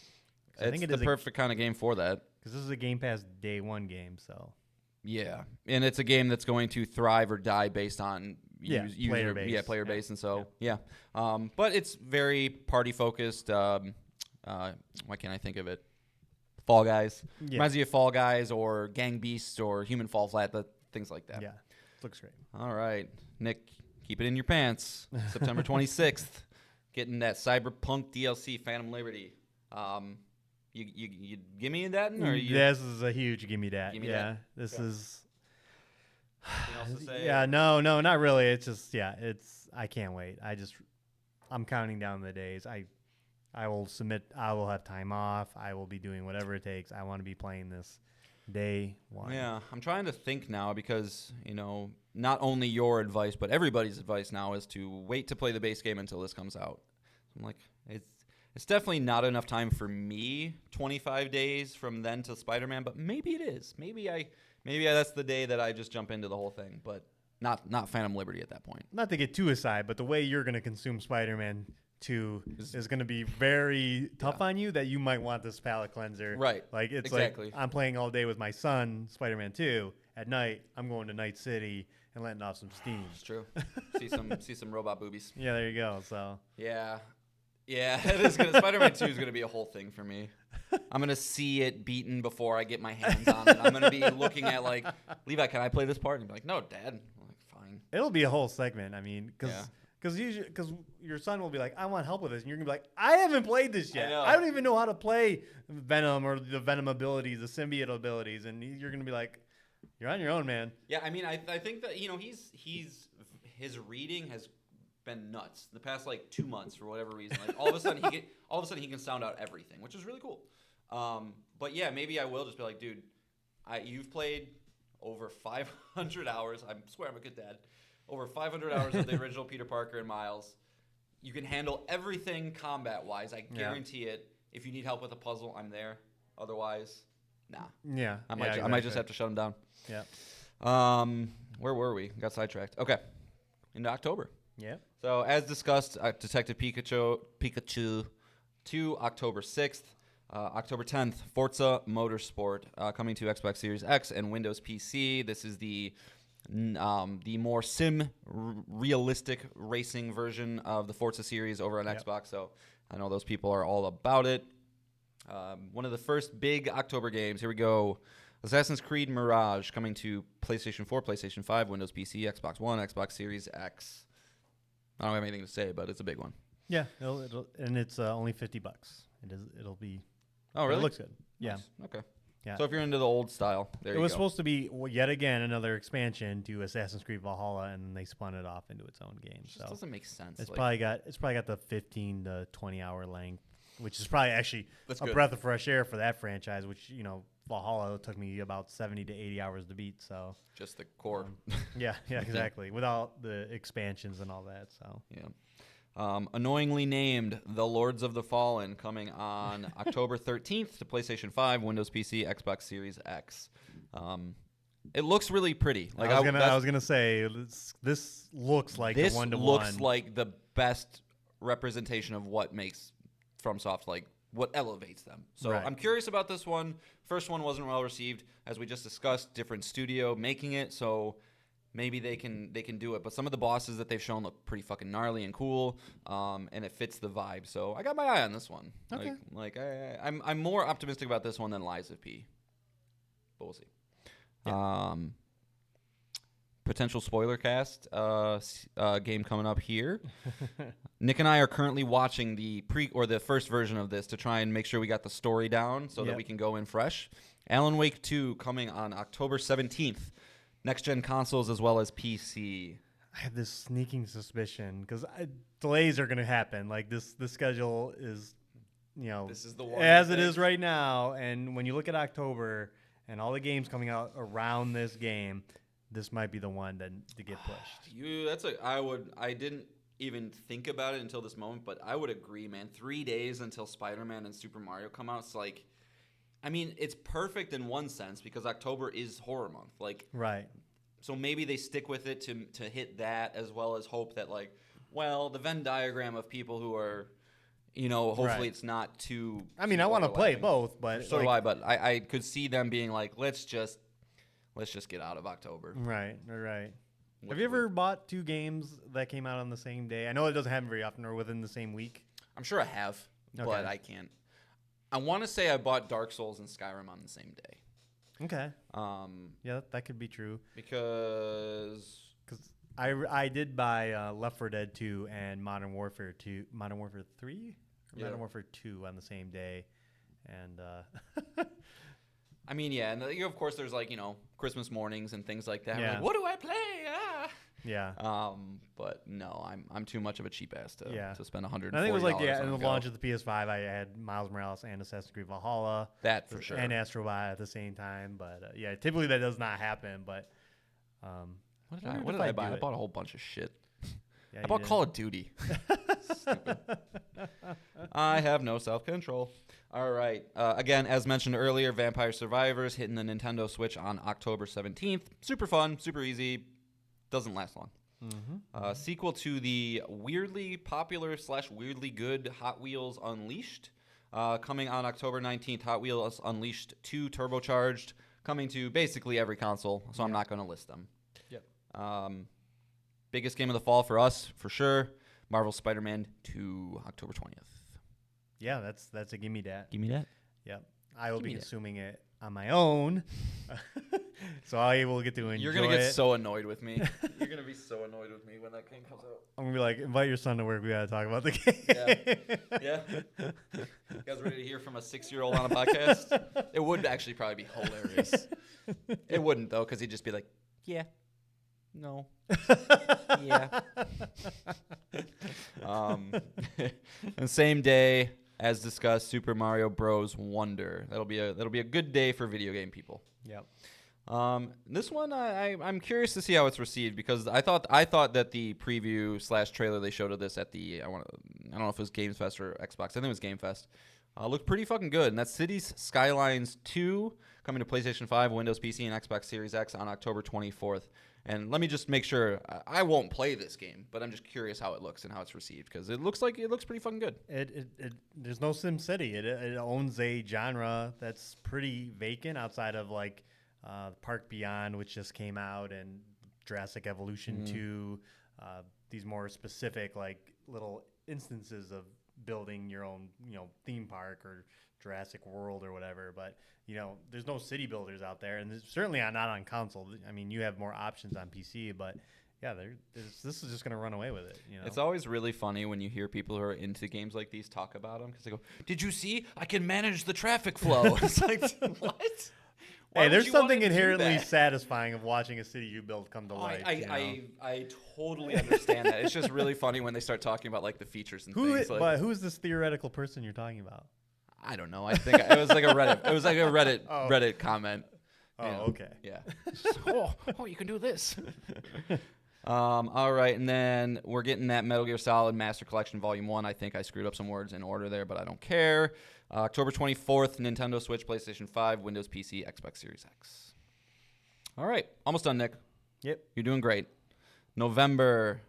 I think It's the perfect kind of game for that. Because this is a Game Pass Day 1 game, so. Yeah, and it's a game that's going to thrive or die based on player base. Yeah, player base, and so yeah. But it's very party focused. Why can't I think of it? Fall Guys. Yeah. Reminds me of Fall Guys or Gang Beasts or Human Fall Flat, things like that. Yeah, looks great. All right, Nick, keep it in your pants. September 26th, getting that Cyberpunk DLC, Phantom Liberty. You give me that, or you? This is a huge gimme that. Gimme yeah, that. this Okay. is. Anything else to say? Yeah, no, not really. It's just I can't wait. I'm counting down the days. I will submit. I will have time off. I will be doing whatever it takes. I want to be playing this day 1. Yeah, I'm trying to think now because, not only your advice, but everybody's advice now is to wait to play the base game until this comes out. I'm like, it's definitely not enough time for me, 25 days from then to Spider-Man, but maybe it is. Maybe that's the day that I just jump into the whole thing, but not Phantom Liberty at that point. Not to get too aside, but the way you're going to consume Spider-Man 2 is going to be very tough on you, that you might want this palate cleanser. Right. Like, it's exactly. like I'm playing all day with my son, Spider-Man 2. At night, I'm going to Night City and letting off some steam. It's true. see some robot boobies. Yeah, there you go. So Yeah, it is gonna. Spider-Man 2 is gonna be a whole thing for me. I'm gonna see it beaten before I get my hands on it. I'm gonna be looking at like, Levi, can I play this part? And he'll be like, no, Dad. I'm like, fine. it'll be a whole segment. I mean, because your son will be like, I want help with this, and you're gonna be like, I haven't played this yet. I know. I don't even know how to play Venom or the Venom abilities, the symbiote abilities, and you're gonna be like, you're on your own, man. Yeah, I mean, I think that his reading has been nuts the past like 2 months for whatever reason. Like all of a sudden he can sound out everything, which is really cool. But yeah, maybe I will just be like, dude, you've played over 500 hours. I swear I'm a good dad. Over 500 hours of the original Peter Parker and Miles. You can handle everything combat-wise. I guarantee it. If you need help with a puzzle, I'm there. Otherwise, nah. Yeah, I might just have to shut him down. Yeah. Where were we? Got sidetracked. Okay. Into October. Yeah. So as discussed, Detective Pikachu 2, October 6th. October 10th, Forza Motorsport coming to Xbox Series X and Windows PC. This is the more realistic racing version of the Forza series over on Xbox. So I know those people are all about it. One of the first big October games. Here we go. Assassin's Creed Mirage coming to PlayStation 4, PlayStation 5, Windows PC, Xbox One, Xbox Series X. I don't have anything to say, but it's a big one. Yeah, and it's only $50. It'll be. Oh, really? It looks good. Nice. Yeah. Okay. Yeah. So if you're into the old style, there you go. It was supposed to be yet again another expansion to Assassin's Creed Valhalla, and they spun it off into its own game. It just so doesn't make sense. it's probably got the 15 to 20 hour length, which is probably actually That's a good. breath of fresh air for that franchise. Which Valhalla took me about 70 to 80 hours to beat. So just the core. yeah, exactly. Without the expansions and all that. So Yeah. Annoyingly named The Lords of the Fallen coming on October 13th to PlayStation 5, Windows PC, Xbox Series X. It looks really pretty. Like I was gonna say this looks like this a 1-to-1. looks like the best representation of what makes FromSoft, like what elevates them. So Right. I'm curious about this one. First one wasn't well received, as we just discussed. Different studio making it, so maybe they can do it. But some of the bosses that they've shown look pretty fucking gnarly and cool, and it fits the vibe. So I got my eye on this one. Okay. I'm more optimistic about this one than Lies of P. But we'll see. Yeah. Potential spoiler cast game coming up here. Nick and I are currently watching the first version of this to try and make sure we got the story down so that we can go in fresh. Alan Wake 2 coming on October 17th. Next-gen consoles as well as PC. I have this sneaking suspicion because delays are going to happen. Like this schedule is, This is the one as it is right now. And when you look at October and all the games coming out around this game, this might be the one to get pushed. I didn't even think about it until this moment, but I would agree, man. 3 days until Spider-Man and Super Mario come out. It's like, I mean, it's perfect in one sense because October is horror month. Like, right. So maybe they stick with it to hit that as well as hope that, like, well, the Venn diagram of people who are, hopefully Right. it's not too. I mean, I want to play both, but So do I, but I could see them being like, let's just get out of October. Right. Have you ever bought 2 games that came out on the same day? I know it doesn't happen very often or within the same week. I'm sure I have, but I can't. I want to say I bought Dark Souls and Skyrim on the same day. Okay. Yeah, that could be true. Because I did buy Left 4 Dead 2 and Modern Warfare 3 or Modern Warfare 2 on the same day, and I mean, yeah, and of course there's like Christmas mornings and things like that. Yeah. Like, what do I play? Ah. Yeah. But no, I'm too much of a cheap ass to spend $140. I think it was like in the on launch of the PS5, I had Miles Morales and Assassin's Creed Valhalla. That for sure. And Astrobot at the same time, but yeah, typically that does not happen. But what did I buy? I bought a whole bunch of shit. Yeah, I bought Call of Duty. Stupid. I have no self-control. All right. Again, as mentioned earlier, Vampire Survivors hitting the Nintendo Switch on October 17th. Super fun, super easy. Doesn't last long. Mm-hmm. Sequel to the weirdly popular / weirdly good Hot Wheels Unleashed. Coming on October 19th, Hot Wheels Unleashed 2 Turbocharged. Coming to basically every console, so I'm not going to list them. Yep. Biggest game of the fall for us, for sure. Marvel Spider-Man 2, October 20th. Yeah, that's a gimme that. Give me that. Yep. I will be consuming it on my own, so I will get to enjoy it. You're going to get so annoyed with me. You're going to be so annoyed with me when that game comes out. I'm going to be like, invite your son to work. We got to talk about the game. Yeah. You guys ready to hear from a 6-year-old on a podcast? It would actually probably be hilarious. It wouldn't, though, because he'd just be like, yeah. No. Yeah. And same day, as discussed, Super Mario Bros. Wonder. That'll be a good day for video game people. Yep. This one I'm curious to see how it's received because I thought that the preview / trailer they showed of this at the I don't know if it was Games Fest or Xbox. I think it was Game Fest. Looked pretty fucking good. And that's Cities Skylines 2 coming to PlayStation 5, Windows PC, and Xbox Series X on October 24th. And let me just make sure I won't play this game, but I'm just curious how it looks and how it's received because it looks pretty fucking good. There's no Sim City. It owns a genre that's pretty vacant outside of like Park Beyond, which just came out, and Jurassic Evolution 2. These more specific like little instances of building your own theme park or Jurassic World or whatever, but there's no city builders out there, and certainly not on console. I mean, you have more options on PC, but yeah, this is just going to run away with it. It's always really funny when you hear people who are into games like these talk about them because they go, "Did you see? I can manage the traffic flow." It's like, what? Hey, there's something inherently satisfying of watching a city you build come to life. I totally understand that. It's just really funny when they start talking about like the features and things. But who is this theoretical person you're talking about? I don't know. I think it was like a Reddit. It was like a Reddit comment. Oh, okay. Yeah. You can do this. All right, and then we're getting that Metal Gear Solid Master Collection Volume 1. I think I screwed up some words in order there, but I don't care. October 24th, Nintendo Switch, PlayStation 5, Windows PC, Xbox Series X. All right, almost done, Nick. Yep. You're doing great. November,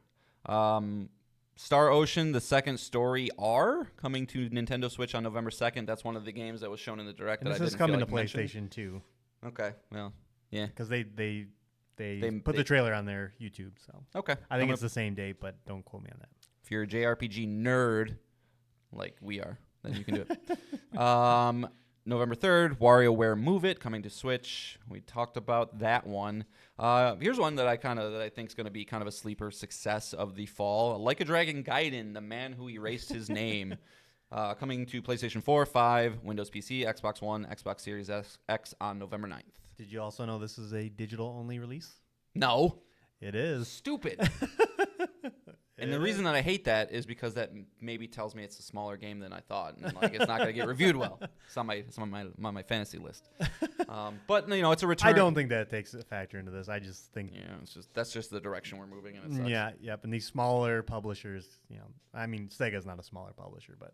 Star Ocean, the second story R, coming to Nintendo Switch on November 2nd. That's one of the games that was shown in the Direct and that I didn't feel like mention. This is coming to PlayStation 2. Okay, well, yeah. Because they put the trailer on their YouTube, so. Okay. I think it's the same date, but don't quote me on that. If you're a JRPG nerd, like we are, then you can do it. November 3rd, WarioWare Move It, coming to Switch. We talked about that one. Here's one that I think is going to be kind of a sleeper success of the fall. Like a Dragon Gaiden, the man who erased his name. Coming to PlayStation 4, 5, Windows PC, Xbox One, Xbox Series X on November 9th. Did you also know this is a digital-only release? No. It is. Stupid. And the reason that I hate that is because that maybe tells me it's a smaller game than I thought, and like it's not going to get reviewed well. It's on my fantasy list. But it's a return. I don't think that takes a factor into this. I just think that's just the direction we're moving in. It sucks. Yeah, yep. And these smaller publishers, I mean, Sega's not a smaller publisher, but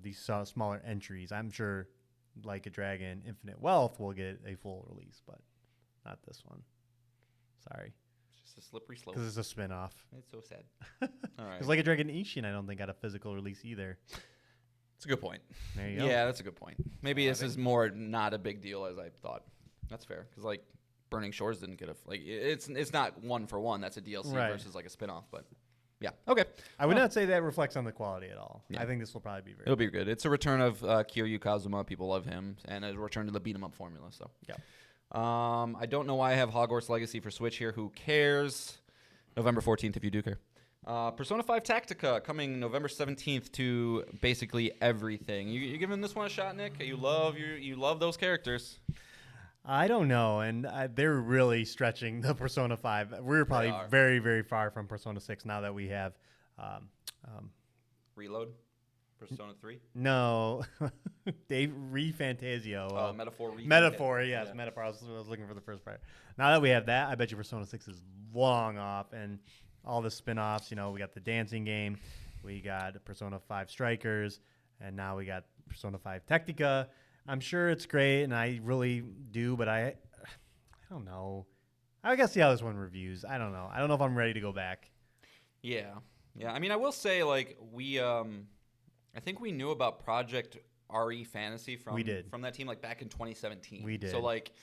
these smaller entries, I'm sure, like a Dragon, Infinite Wealth will get a full release, but not this one. Sorry. It's a slippery slope. Because it's a spin-off. It's so sad. All right. Because like a Dragon Ishin, I don't think got a physical release either. That's a good point. There you go. Yeah, that's a good point. Maybe this is more not a big deal as I thought. That's fair. Because like Burning Shores didn't get it's not one for one. That's a DLC versus like a spin-off. But yeah, okay. I would not say that reflects on the quality at all. Yeah. I think this will probably be It'll be good. It's a return of Kiryu Kazuma. People love him, and a return to the beat 'em up formula. So yeah. I don't know why I have Hogwarts Legacy for Switch here. Who cares? November 14th, if you do care. Persona 5 Tactica coming November 17th to basically everything. You giving this one a shot, Nick? You love those characters. I don't know, and they're really stretching the Persona 5. We're probably very, very far from Persona 6 now that we have Reload. Persona 3? No. Dave Re-Fantasio. Metaphor. Metaphor, yes. Yeah. Metaphor. I was looking for the first part. Now that we have that, I bet you Persona 6 is long off. And all the spin-offs, we got the dancing game. We got Persona 5 Strikers. And now we got Persona 5 Tactica. I'm sure it's great, and I really do, but I don't know. I gotta see how this one reviews. I don't know. I don't know if I'm ready to go back. Yeah. I mean, I will say, like, we... I think we knew about Project RE Fantasy from that team like back in 2017. We did. So like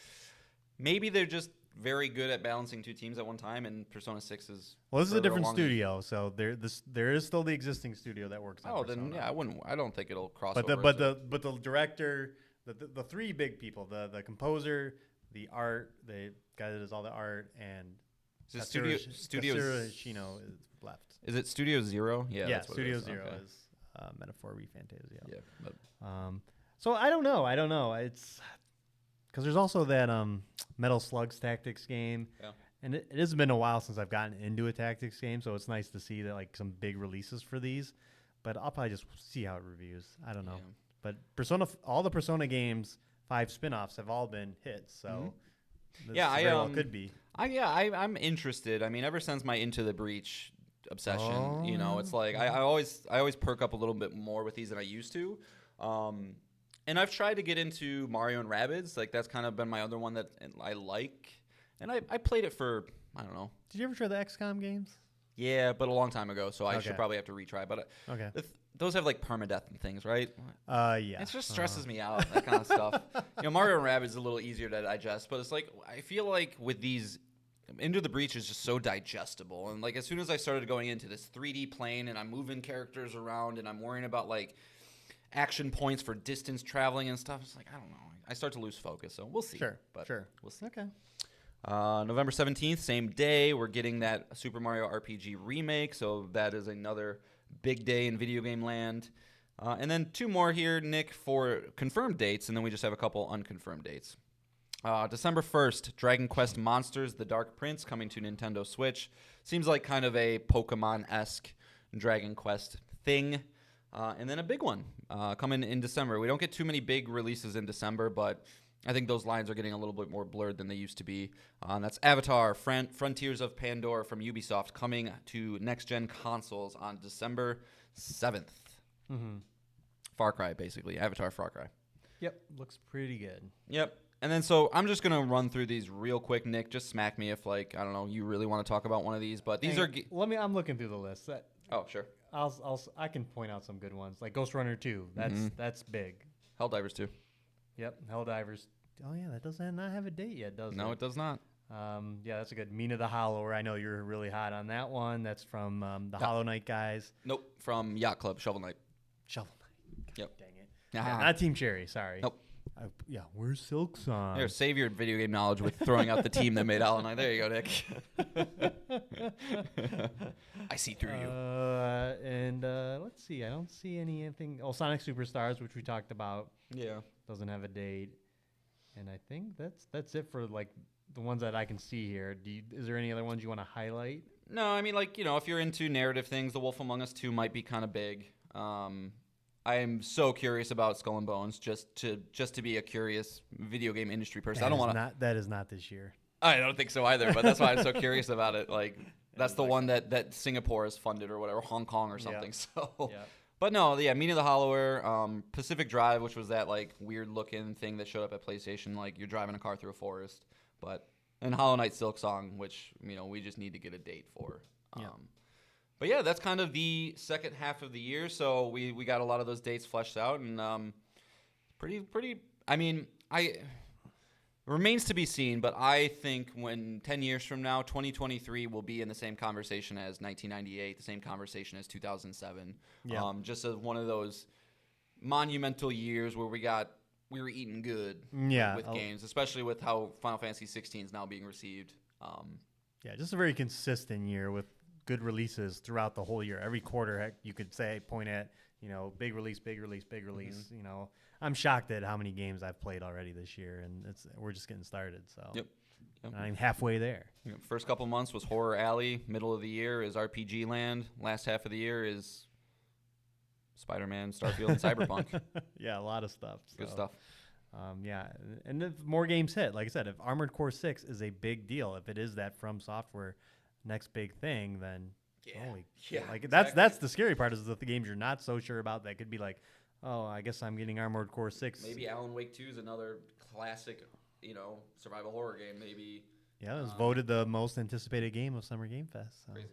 maybe they're just very good at balancing two teams at one time, and Persona 6 is this is a different studio, so there is still the existing studio that works on Persona. Then yeah, I don't think it'll cross over. But the director, the three big people, the composer, the art, the guy that does all the art, and Studio Shino is left. Is it Studio Zero? Yeah, that's what Studio Zero is. Metaphor Re-Fantasio. Yeah. So I don't know. It's because there's also that Metal Slugs Tactics game. Yeah. And it has been a while since I've gotten into a tactics game, so it's nice to see that like some big releases for these. But I'll probably just see how it reviews. I don't know. Yeah. But all the Persona games, 5 spin-offs have all been hits. So could be. I'm interested. I mean, ever since my Into the Breach obsession, it's like I always perk up a little bit more with these than I used to. And I've tried to get into Mario and Rabbids. Like that's kind of been my other one that I like. And I played it for, I don't know. Did you ever try the XCOM games? Yeah, but a long time ago, so I should probably have to retry. But those have like permadeath and things, right? Yeah. It just stresses me out, that kind of stuff. Mario and Rabbids is a little easier to digest, but it's like I feel like with these, Into the Breach is just so digestible. And like as soon as I started going into this 3D plane and I'm moving characters around and I'm worrying about like action points for distance traveling and stuff, it's like, I don't know. I start to lose focus, so we'll see. Sure. We'll see. Okay. November 17th, same day, we're getting that Super Mario RPG remake, so that is another big day in video game land. And then 2 more here, Nick, for confirmed dates, and then we just have a couple unconfirmed dates. December 1st, Dragon Quest Monsters: The Dark Prince coming to Nintendo Switch. Seems like kind of a Pokemon-esque Dragon Quest thing. And then a big one coming in December. We don't get too many big releases in December, but I think those lines are getting a little bit more blurred than they used to be. That's Avatar: Frontiers of Pandora from Ubisoft coming to next-gen consoles on December 7th. Mm-hmm. Far Cry, basically. Avatar Far Cry. Yep, looks pretty good. Yep. And then so I'm just going to run through these real quick, Nick. Just smack me if, like, I don't know, you really want to talk about one of these. But these are... I'm looking through the list. Oh, sure. I can point out some good ones. Like Ghost Runner 2. That's big. Helldivers 2. Yep, Helldivers. Oh, yeah, that does not have a date yet, does it? No, it does not. Yeah, that's a good. Mina the Hollower. I know you're really hot on that one. That's from the Hollow Knight guys. Nope, from Yacht Club, Shovel Knight. Shovel Knight. Yep. Dang it. Yeah, not Team Cherry, sorry. Nope. Yeah, where's Silksong? Here, save your video game knowledge with throwing out the team that made Hollow Knight. There you go, Nick. I see through you. And let's see. I don't see anything. Oh, Sonic Superstars, which we talked about. Yeah. Doesn't have a date. And I think that's it for like the ones that I can see here. Is there any other ones you want to highlight? No, I mean, like, if you're into narrative things, The Wolf Among Us 2 might be kind of big. I am so curious about Skull and Bones, just to be a curious video game industry person. That is not this year. I don't think so either, but that's why I'm so curious about it. Like, that's the one that Singapore has funded or whatever, Hong Kong or something. Yep. So, Yep. But no, yeah, Meaning of the Hollower, Pacific Drive, which was that like weird looking thing that showed up at PlayStation, like you're driving a car through a forest. And Hollow Knight Silk Song, which we just need to get a date for. Yeah. But yeah, that's kind of the second half of the year. So we got a lot of those dates fleshed out, and pretty. I mean, remains to be seen, but I think when 10 years from now, 2023 will be in the same conversation as 1998, the same conversation as 2007. Yeah. Just as one of those monumental years where we were eating good with games, especially with how Final Fantasy 16 is now being received. Yeah, just a very consistent year with good releases throughout the whole year. Every quarter, heck, you could point at, big release, big release, big release. Mm-hmm. I'm shocked at how many games I've played already this year, and we're just getting started. So Yep. I'm halfway there. First couple months was Horror Alley. Middle of the year is RPG Land. Last half of the year is Spider-Man, Starfield, and Cyberpunk. Yeah, a lot of stuff. Good stuff. Yeah, and if more games hit, like I said, if Armored Core 6 is a big deal, if it is that From Software next big thing, then holy shit. Like exactly. that's the scary part is that the games you're not so sure about that could be like, oh, I guess I'm getting Armored Core 6. Maybe Alan Wake 2 is another classic, survival horror game. Maybe. Yeah, it was voted the most anticipated game of Summer Game Fest. So, crazy.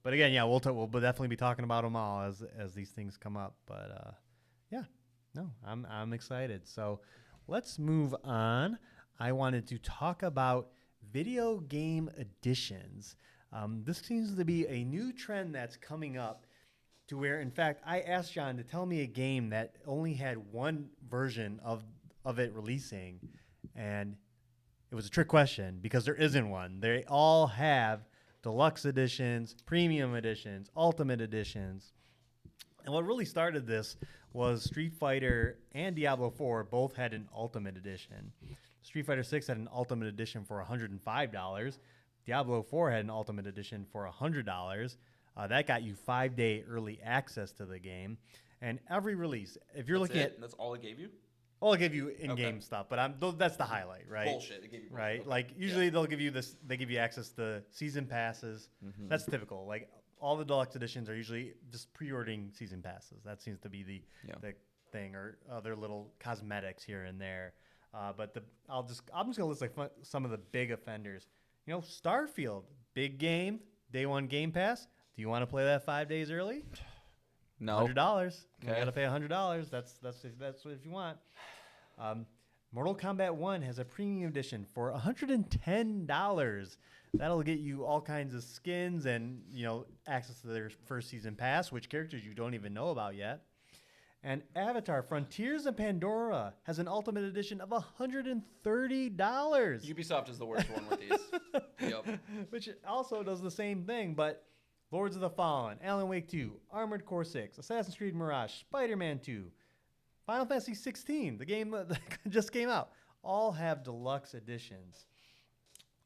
But again, yeah, we'll definitely be talking about them all as these things come up. But yeah, no, I'm excited. So let's move on. I wanted to talk about video game editions. This seems to be a new trend that's coming up to where, in fact, I asked John to tell me a game that only had one version of it releasing, and it was a trick question because there isn't one. They all have deluxe editions, premium editions, ultimate editions. And what really started this was Street Fighter and Diablo 4 both had an ultimate edition. Street Fighter 6 had an ultimate edition for $105. Diablo 4 had an ultimate edition for $100. That got you 5-day early access to the game. And every release, if you're looking at... That's all it gave you? Well, I'll give you in-game stuff, but that's the highlight, right? Bullshit. It gave you bullshit. Right? Okay. Like, usually they'll give you this. They give you access to season passes. Mm-hmm. That's typical. Like, all the deluxe editions are usually just pre-ordering season passes. That seems to be the thing, or other little cosmetics here and there. But I'm just gonna list like some of the big offenders. Starfield, big game, day one Game Pass. Do you want to play that 5 days early? No. $100. Okay. You gotta pay $100. That's if you want. Mortal Kombat 1 has a premium edition for $110. That'll get you all kinds of skins and access to their first season pass, which characters you don't even know about yet. And Avatar: Frontiers of Pandora has an ultimate edition of $130. Ubisoft is the worst one with these. Yep. Which also does the same thing, but Lords of the Fallen, Alan Wake 2, Armored Core 6, Assassin's Creed Mirage, Spider-Man 2, Final Fantasy 16, the game that just came out, all have deluxe editions.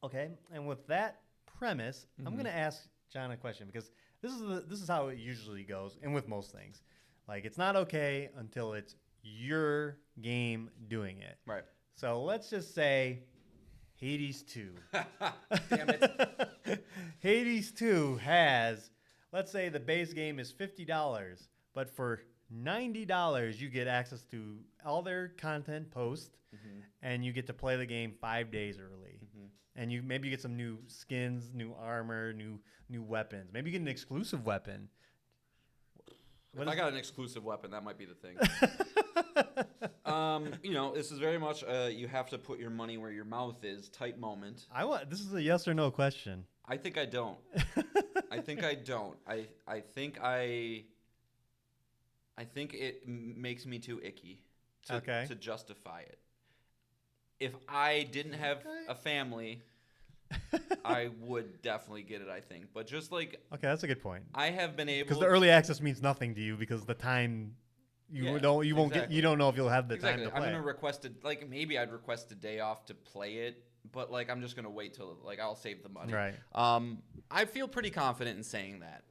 Okay, and with that premise, I'm going to ask John a question because this is how it usually goes, and with most things. Like, it's not okay until it's your game doing it. Right. So let's just say Hades 2. Damn it. Hades 2 has, let's say the base game is $50, but for $90 you get access to all their content post, and you get to play the game 5 days early. And maybe you get some new skins, new armor, new weapons. Maybe you get an exclusive weapon. If I got an exclusive weapon, that might be the thing. This is very much you have to put your money where your mouth is type moment. This is a yes or no question. I think I don't. I think it makes me too icky to justify it. If I didn't have a family, I would definitely get it, I think. But just like... Okay, that's a good point. I have been able... Because the early access means nothing to you because the time You don't you don't know if you'll have the time to play. I'm gonna request maybe I'd request a day off to play it, but like I'm just gonna wait till I'll save the money. Right. I feel pretty confident in saying that.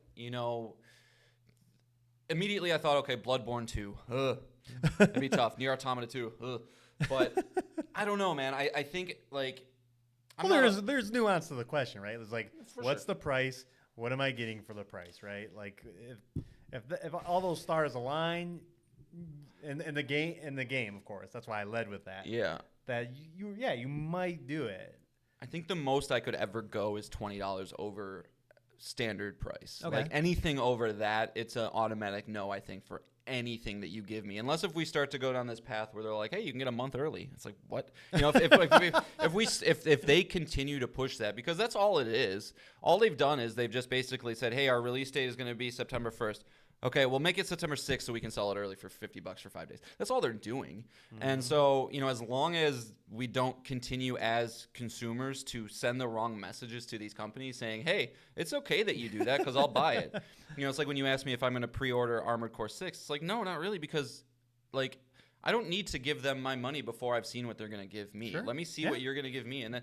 Immediately I thought, okay, Bloodborne 2. That'd be tough. Nier Automata 2. But I don't know, man. I think there's nuance to the question, right? It's like, what's the price? What am I getting for the price, right? Like if all those stars align in the game, of course. That's why I led with that. Yeah. That you might do it. I think the most I could ever go is $20 over standard price. Okay. Like anything over that, it's an automatic no, I think, for anything that you give me. Unless if we start to go down this path where they're like, hey, you can get a month early. It's like, what? If they continue to push that, because that's all it is. All they've done is they've just basically said, hey, our release date is going to be September 1st. Okay, we'll make it September 6th so we can sell it early for $50 for 5 days. That's all they're doing. Mm-hmm. And so, as long as we don't continue as consumers to send the wrong messages to these companies saying, hey, it's okay that you do that because I'll buy it. It's like when you ask me if I'm going to pre-order Armored Core 6. It's like, no, not really, because, I don't need to give them my money before I've seen what they're going to give me. Sure. Let me see what you're going to give me. And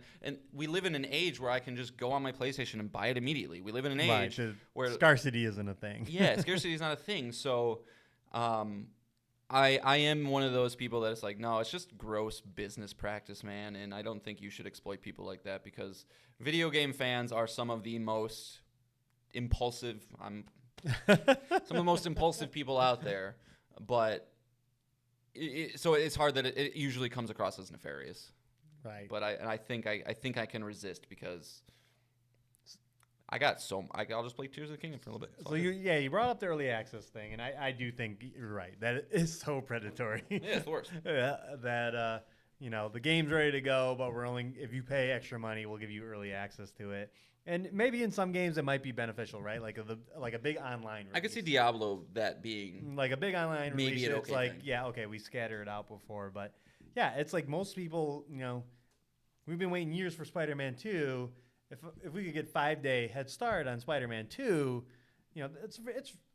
we live in an age where I can just go on my PlayStation and buy it immediately. We live in an age where scarcity isn't a thing. Yeah, scarcity is not a thing. So I am one of those people that is like, no, it's just gross business practice, man. And I don't think you should exploit people like that because video game fans are some of the most impulsive people out there. But so it's hard that it usually comes across as nefarious, right? But I think I can resist because I'll just play Tears of the Kingdom for a little bit. So you brought up the early access thing, and I do think you're right that it is so predatory. Yeah, it's the worst. That the game's ready to go, but if you pay extra money, we'll give you early access to it. And maybe in some games it might be beneficial, right? Like a big online release. I could see Diablo that being like a big online maybe release. It's like thing. We scatter it out before, but yeah, it's like most people, we've been waiting years for Spider-Man 2. If we could get 5-day head start on Spider-Man 2, it's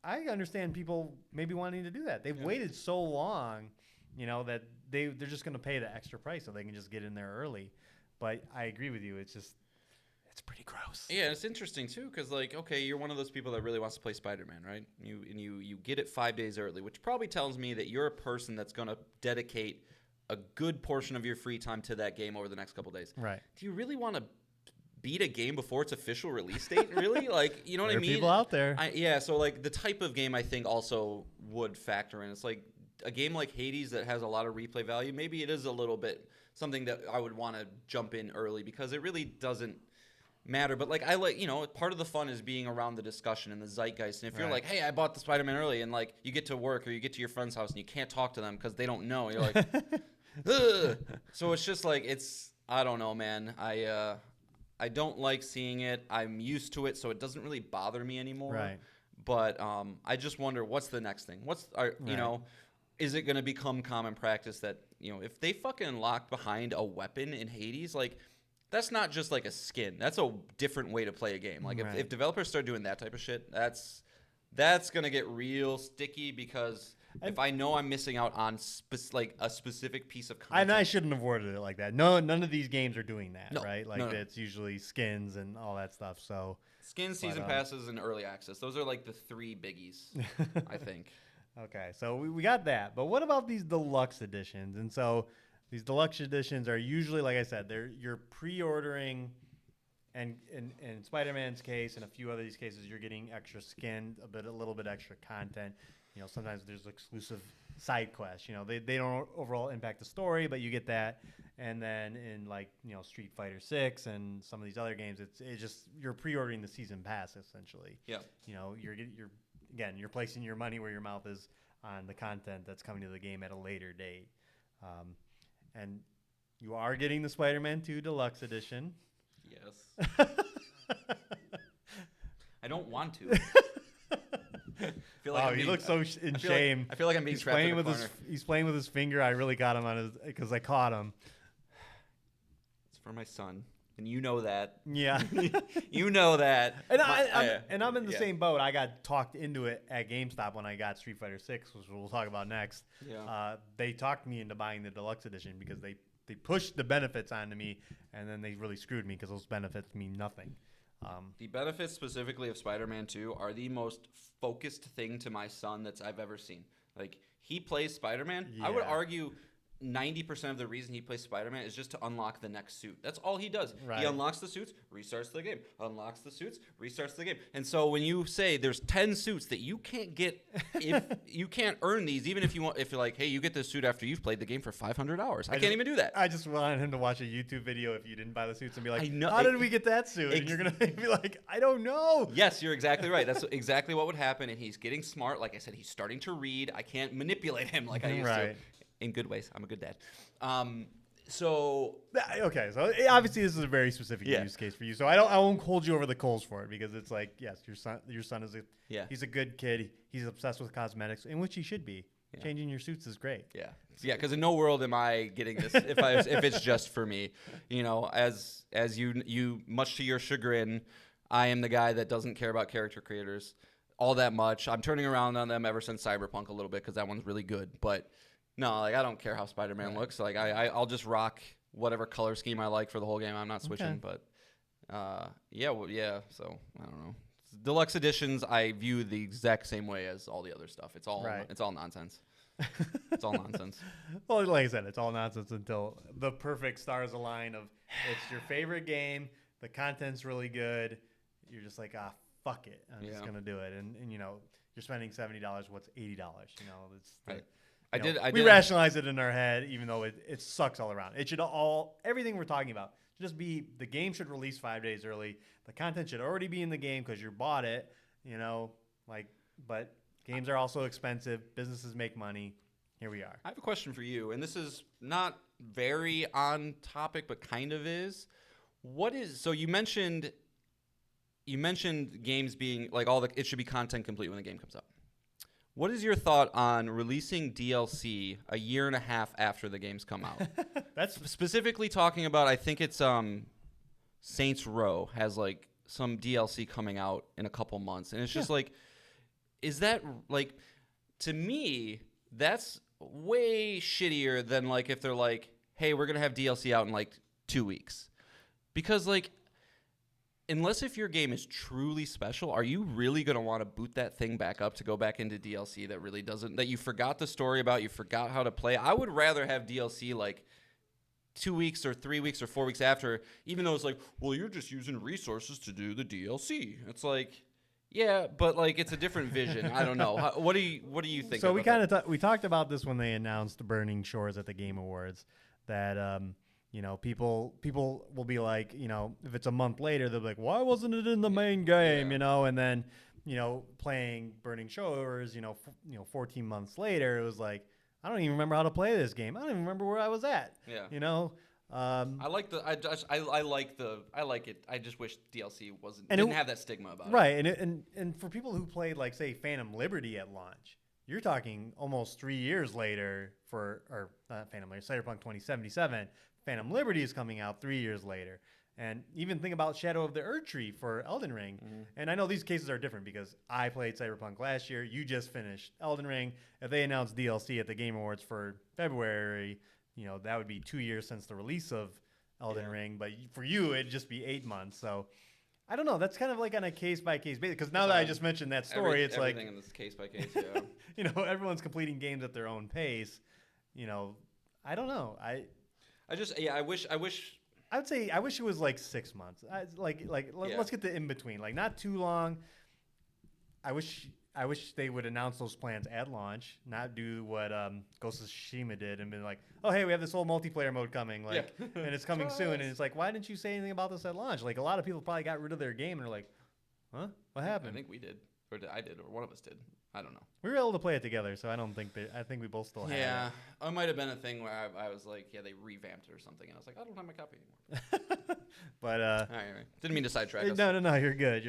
I understand people maybe wanting to do that. They've waited so long, that they're just going to pay the extra price so they can just get in there early. But I agree with you. It's pretty gross. Yeah, it's interesting too because you're one of those people that really wants to play Spider-Man, right? You get it 5 days early, which probably tells me that you're a person that's going to dedicate a good portion of your free time to that game over the next couple of days. Right. Do you really want to beat a game before its official release date? Really? You know what I mean? There are people out there. So the type of game I think also would factor in. It's like a game like Hades that has a lot of replay value. Maybe it is a little bit something that I would want to jump in early because it really doesn't matter. But part of the fun is being around the discussion and the zeitgeist. And if you're like, hey, I bought the Spider-Man early, and you get to work or you get to your friend's house and you can't talk to them because they don't know. You're like, ugh. So it's just I don't know, man. I don't like seeing it. I'm used to it, so it doesn't really bother me anymore. Right. But I just wonder what's the next thing. Is it going to become common practice that if they fucking locked behind a weapon in Hades, that's not just a skin. That's a different way to play a game. If developers start doing that type of shit, that's going to get real sticky because if I know I'm missing out on a specific piece of content. And I shouldn't have worded it like that. No, none of these games are doing that, no, right? No. It's usually skins and all that stuff. So skins, season passes, and early access. Those are the three biggies, I think. Okay, so we got that. But what about these deluxe editions? And so these deluxe editions are usually, like I said, you're pre-ordering, and in Spider-Man's case and a few other these cases, you're getting extra skin, a little bit extra content. Sometimes there's exclusive side quests. They don't overall impact the story, but you get that. And then in Street Fighter 6 and some of these other games, it's just you're pre-ordering the season pass essentially. Yeah. You're placing your money where your mouth is on the content that's coming to the game at a later date. And you are getting the Spider-Man 2 Deluxe Edition. Yes. I don't want to. He looks so in shame. I feel like I'm being trapped in a corner. He's playing with his finger. I really got him because I caught him. It's for my son. and you know that. Yeah. You know that. And I'm in the Yeah. same boat. I got talked into it at GameStop when I got Street Fighter 6, which we'll talk about next. Yeah. They talked me into buying the deluxe edition because they pushed the benefits onto me, and then they really screwed me because those benefits mean nothing. The benefits specifically of Spider-Man 2 are the most focused thing to my son that I've ever seen. Like, he plays Spider-Man. I would Yeah. argue 90% of the reason he plays Spider-Man is just to unlock the next suit. That's all he does. Right. He unlocks the suits, restarts the game. Unlocks the suits, restarts the game. And so when you say there's 10 suits that you can't get, if you can't earn these, even if you want, if you're like, hey, you get this suit after you've played the game for 500 hours. I can't even do that. I just wanted him to watch a YouTube video if you didn't buy the suits and be like, I know- how did we get that suit? And you're going to be like, I don't know. Yes, you're exactly right. That's exactly what would happen. And he's getting smart. Like I said, he's starting to read. I can't manipulate him like I used Right. to. In good ways. I'm a good dad. So Okay, so obviously this is a very specific Yeah. use case for you. So I won't hold you over the coals for it because it's like, yes, your son is he's a good kid. He's obsessed with cosmetics, in which he should be. Yeah. Changing your suits is great. yeah, because in no world am I getting this if it's just for me. You know, as you much to your chagrin, I am the guy that doesn't care about character creators all that much. I'm turning around on them ever since Cyberpunk a little bit because that one's really good, but. No, like I don't care how Spider-Man looks. Like I'll just rock whatever color scheme I like for the whole game. I'm not switching, but yeah. So I don't know. Deluxe editions I view the exact same way as all the other stuff. It's all nonsense. It's all nonsense. Well, like I said, it's all nonsense until the perfect stars align of it's your favorite game, the content's really good. You're just like, fuck it. I'm just gonna do it. And you know, you're spending $70, what's $80? You know, it's Right. we rationalize it in our head, even though it sucks all around. It should everything we're talking about should just be the game should release 5 days early. The content should already be in the game because you bought it. You know, but games are also expensive. Businesses make money. Here we are. I have a question for you, and this is not very on topic, but kind of is. So you mentioned games being like it should be content complete when the game comes out. What is your thought on releasing DLC a year and a half after the games come out? That's specifically talking about, I think it's Saints Row has like some DLC coming out in a couple months. And it's just like, is that like, to me, that's way shittier than like if they're like, hey, we're going to have DLC out in like 2 weeks. Because like, unless if your game is truly special, are you really going to want to boot that thing back up to go back into DLC that really doesn't, that you forgot the story about, you forgot how to play? I would rather have DLC like 2 weeks or 3 weeks or 4 weeks after, even though it's like, well, you're just using resources to do the DLC. It's like, yeah, but like it's a different vision. I don't know. What do you think? So we kind of we talked about this when they announced Burning Shores at the Game Awards, that you know, people will be like, you know, if it's a month later, they'll be like, why wasn't it in the main game? Yeah. You know, and then, you know, playing Burning Shores, 14 months later, it was like, I don't even remember how to play this game. I don't even remember where I was at. Yeah. You know. I like it. I just wish DLC didn't have that stigma about it. Right, and for people who played like say Phantom Liberty at launch, you're talking almost 3 years later not Phantom Liberty, Cyberpunk 2077. Phantom Liberty is coming out 3 years later. And even think about Shadow of the Erdtree for Elden Ring. Mm-hmm. And I know these cases are different because I played Cyberpunk last year. You just finished Elden Ring. If they announced DLC at the Game Awards for February, you know, that would be 2 years since the release of Elden Ring. But for you, it'd just be 8 months. So I don't know. That's kind of like on a case-by-case basis. Because now that I just mentioned that story, it's like... Everything in this case-by-case, yeah. You know, everyone's completing games at their own pace. You know, I don't know. I would say I wish it was like 6 months. Let's get the in between. Like not too long. I wish they would announce those plans at launch, not do what Ghost of Tsushima did and be like, oh hey, we have this whole multiplayer mode coming, like, and it's coming soon. And it's like, why didn't you say anything about this at launch? Like a lot of people probably got rid of their game and are like, huh, what happened? I think we did, or I did, or one of us did. I don't know. We were able to play it together, so I think we both still have it. Yeah, it might have been a thing where I was like, yeah, they revamped it or something, and I was like, I don't have my copy anymore. But anyway, didn't mean to sidetrack us. No, you're good.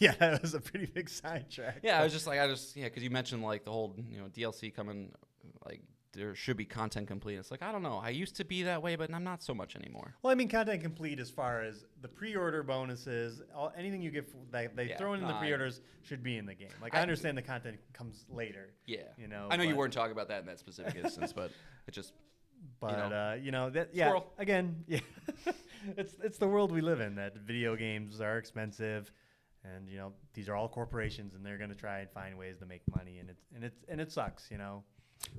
Yeah, that was a pretty big sidetrack. Yeah, I was just like, because you mentioned like the whole DLC coming like there should be content complete. It's like, I don't know. I used to be that way, but I'm not so much anymore. Well, I mean, content complete as far as the pre-order bonuses, anything you get that they throw in the pre-orders should be in the game. Like, I understand the content comes later. Yeah. You know, I know you weren't talking about that in that specific instance, but it just. But that Squirrel. again, yeah, it's the world we live in. That video games are expensive, and these are all corporations, and they're gonna try and find ways to make money, and it sucks. Well,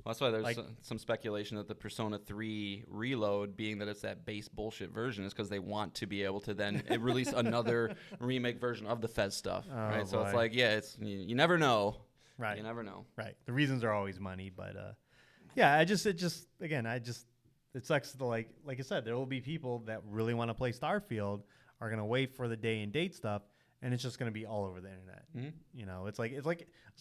that's why there's some speculation that the Persona 3 Reload, being that it's that base bullshit version, is because they want to be able to then release another remake version of the Fez stuff, right? So it's like, it's you never know, right? You never know, right? The reasons are always money, but yeah, it sucks. Like I said, there will be people that really want to play Starfield are gonna wait for the day and date stuff, and it's just gonna be all over the internet. Mm-hmm. It's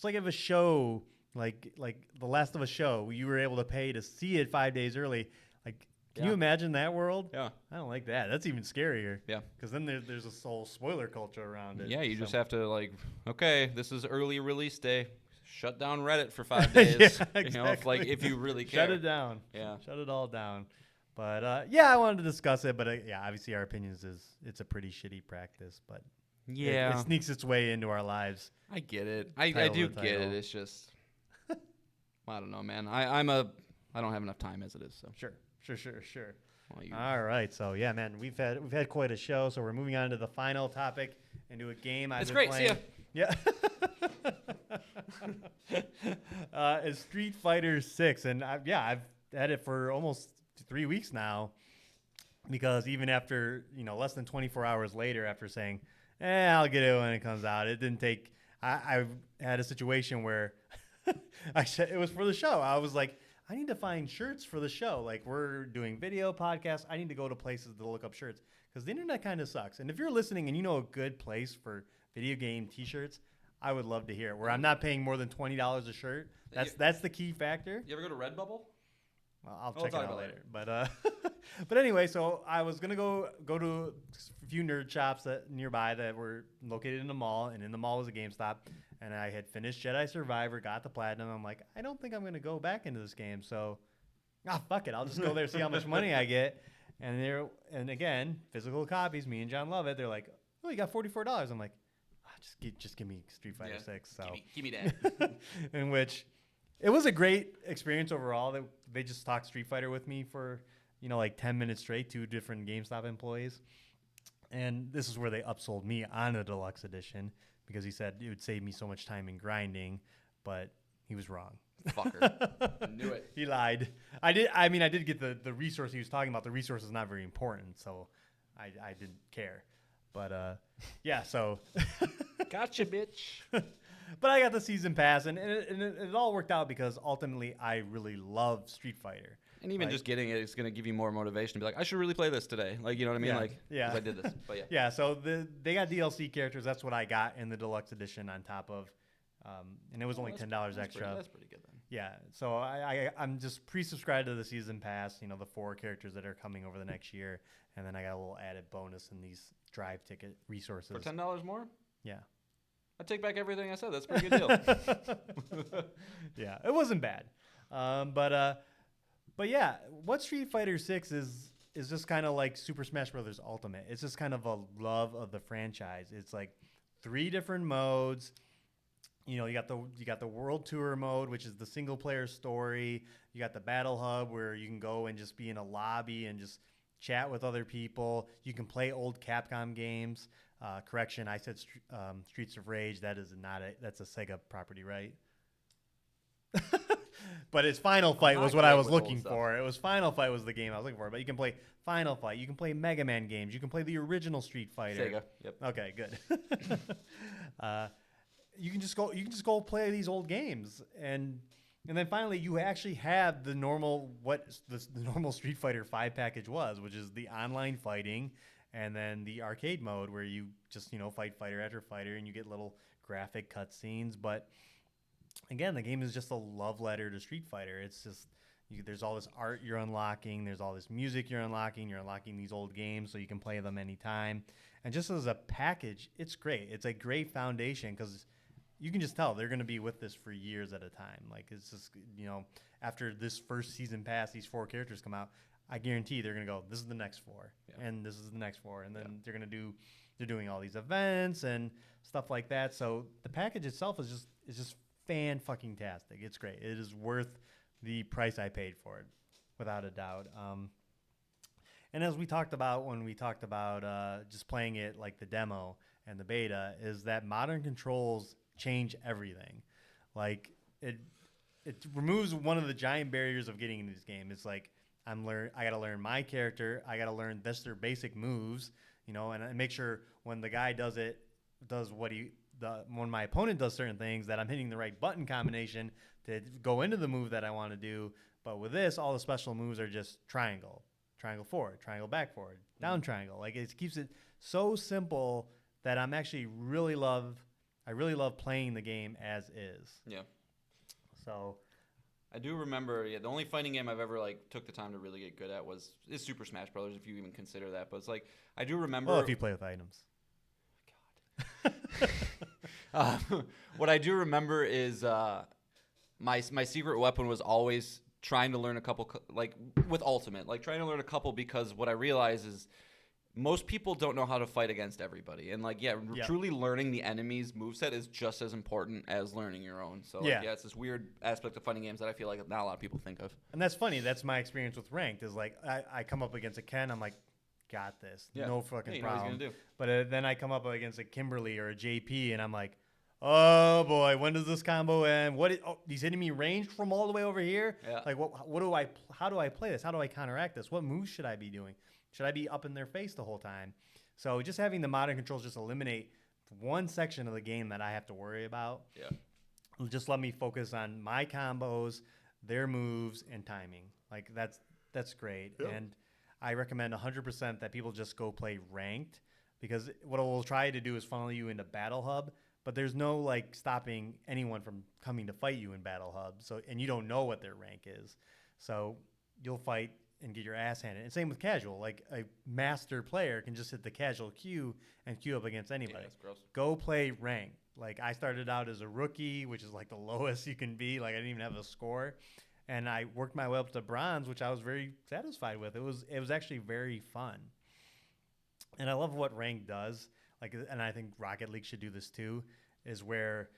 like if a show. Like the Last of Us show, you were able to pay to see it 5 days early. Like, can you imagine that world? Yeah. I don't like that. That's even scarier. Yeah. Because then there's a whole spoiler culture around it. Yeah, you just have to okay, this is early release day. Shut down Reddit for 5 days. Yeah, exactly. If you really care. Shut it down. Yeah. Shut it all down. But I wanted to discuss it. But obviously our opinions it's a pretty shitty practice. But it sneaks its way into our lives. I get it. I do get it. It's just. I don't know, man. I don't have enough time as it is. So sure. Well, all right, so yeah, man, we've had quite a show. So we're moving on to the final topic, into a game I've been playing. See ya. Yeah. It's Street Fighter 6, and I've had it for almost 3 weeks now. Because even after less than 24 hours later, after saying, I'll get it when it comes out, it didn't take. I've had a situation where. It was for the show. I was like, I need to find shirts for the show. Like, we're doing video podcasts. I need to go to places to look up shirts because the internet kind of sucks. And if you're listening and you know a good place for video game T-shirts, I would love to hear it. Where I'm not paying more than $20 a shirt. That's the key factor. You ever go to Redbubble? Well, I'll check it out later. But but anyway, so I was gonna go to a few nerd shops nearby that were located in the mall, and in the mall was a GameStop. And I had finished Jedi Survivor, got the platinum. I'm like, I don't think I'm going to go back into this game. So, fuck it. I'll just go there, see how much money I get. And again, physical copies. Me and John love it. They're like, oh, you got $44. I'm like, just give me Street Fighter 6. So give me that. In which it was a great experience overall. They just talked Street Fighter with me for, like 10 minutes straight, 2 different GameStop employees. And this is where they upsold me on the Deluxe edition. Because he said it would save me so much time in grinding, but he was wrong. Fucker. Knew it. He lied. I did get the resource he was talking about. The resource is not very important, so I didn't care. But, so. Gotcha, bitch. But I got the season pass, and it all worked out because ultimately I really love Street Fighter. And even just getting it is going to give you more motivation to be like, I should really play this today. Like, you know what I mean? Yeah. I did this. But yeah. Yeah, so they got DLC characters. That's what I got in the Deluxe edition on top of, and it was only $10 extra. That's pretty good then. Yeah, so I'm just pre-subscribed to the season pass, the 4 characters that are coming over the next year. And then I got a little added bonus in these drive ticket resources. For $10 more? Yeah. I take back everything I said. That's a pretty good deal. Yeah, it wasn't bad. But yeah, what Street Fighter 6 is just kind of like Super Smash Bros. Ultimate. It's just kind of a love of the franchise. It's like 3 different modes. You got the World Tour mode, which is the single player story. You got the Battle Hub where you can go and just be in a lobby and just chat with other people. You can play old Capcom games. Correction, I said Streets of Rage. That's a Sega property, right? But it's Final Fight was what I was looking for. It was Final Fight was the game I was looking for. But you can play Final Fight. You can play Mega Man games. You can play the original Street Fighter. Sega. Yep. Okay, good. You can just go play these old games, and then finally you actually have the normal the normal Street Fighter 5 package was, which is the online fighting, and then the arcade mode where you just fight fighter after fighter, and you get little graphic cutscenes, but. Again, the game is just a love letter to Street Fighter. It's just there's all this art you're unlocking. There's all this music you're unlocking. You're unlocking these old games so you can play them anytime. And just as a package, it's great. It's a great foundation because, you can just tell they're going to be with this for years at a time. Like it's just, after this first season pass, these 4 characters come out, I guarantee they're going to go, this is the next 4 and this is the next 4. And then they're doing all these events and stuff like that. So the package itself is just fan-fucking-tastic. It's great. It is worth the price I paid for it, without a doubt. And as we talked about when we talked about just playing it like the demo and the beta, is that modern controls change everything. Like it removes one of the giant barriers of getting into this game. It's like I got to learn my character. I got to learn their basic moves, and make sure when the guy when my opponent does certain things that I'm hitting the right button combination to go into the move that I want to do. But with this, all the special moves are just triangle forward, triangle back forward, down triangle. Like it keeps it so simple that I'm actually really love playing the game as is. Yeah. So I do remember, the only fighting game I've ever took the time to really get good at is Super Smash Brothers, if you even consider that. But it's like I do remember. Well, if you play with items. God. What I do remember is my secret weapon was always trying to learn a couple, with Ultimate, trying to learn a couple, because what I realize is most people don't know how to fight against everybody. And truly learning the enemy's moveset is just as important as learning your own. So it's this weird aspect of fighting games that I feel like not a lot of people think of. And that's funny. That's my experience with ranked is I come up against a Ken, I'm like, got this. Yeah. No fucking problem. What he's gonna do. But then I come up against a Kimberly or a JP and I'm like, oh boy, when does this combo end? He's hitting me ranged from all the way over here? Yeah. Like how do I play this? How do I counteract this? What moves should I be doing? Should I be up in their face the whole time? So just having the modern controls just eliminate one section of the game that I have to worry about. Yeah. It'll just let me focus on my combos, their moves, and timing. Like that's great. Yep. And I recommend 100% that people just go play ranked, because what it will try to do is funnel you into Battle Hub, but there's no stopping anyone from coming to fight you in Battle Hub. So, and you don't know what their rank is. So you'll fight and get your ass handed. And same with casual. Like a master player can just hit the casual queue and queue up against anybody. Yeah, that's gross. Go play ranked. Like I started out as a rookie, which is the lowest you can be. Like I didn't even have a score. And I worked my way up to bronze, which I was very satisfied with. It was actually very fun. And I love what rank does. And I think Rocket League should do this too, is where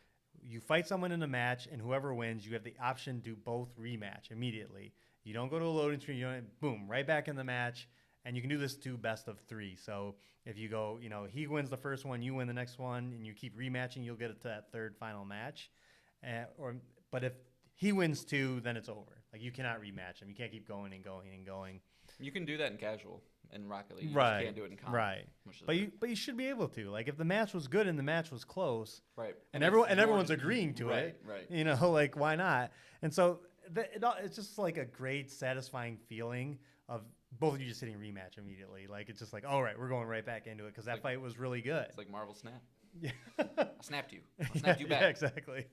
you fight someone in a match, and whoever wins, you have the option to both rematch immediately. You don't go to a loading screen. You don't, boom, right back in the match. And you can do this to best of 3. So if you go, he wins the first one, you win the next one, and you keep rematching, you'll get it to that third final match. But if he wins 2, then it's over. You cannot rematch him. You can't keep going and going and going. You can do that in casual in Rocket League. You right. just can't do it in comp. Right. But you should be able to. If the match was good and the match was close. Right. And everyone's agreeing to it. Right. Why not? And so it's just a great satisfying feeling of both of you just hitting rematch immediately. It's just all right, we're going right back into it, because that fight was really good. It's like Marvel Snap. Yeah. I snapped you. I snapped you back. Yeah, exactly.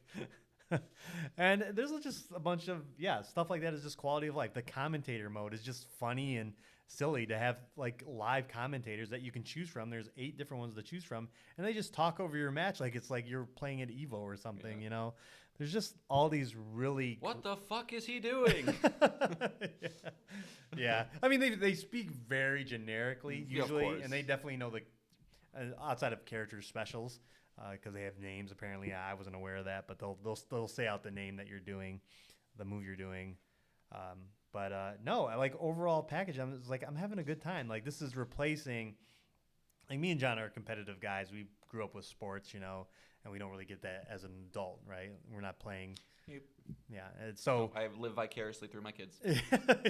And there's just a bunch of stuff like that is just quality of life. The commentator mode is just funny and silly to have live commentators that you can choose from. There's 8 different ones to choose from, and they just talk over your match like it's like you're playing at Evo or something. Yeah. There's just all these really. What the fuck is he doing? Yeah. I mean, they speak very generically usually, and they definitely know outside of character specials. Because they have names, apparently. I wasn't aware of that, but they'll say out the name that you're doing, the move you're doing. No, overall package. I'm having a good time. This is replacing. Me and John are competitive guys. We grew up with sports, and we don't really get that as an adult, right? We're not playing. Yep. Yeah. So I live vicariously through my kids.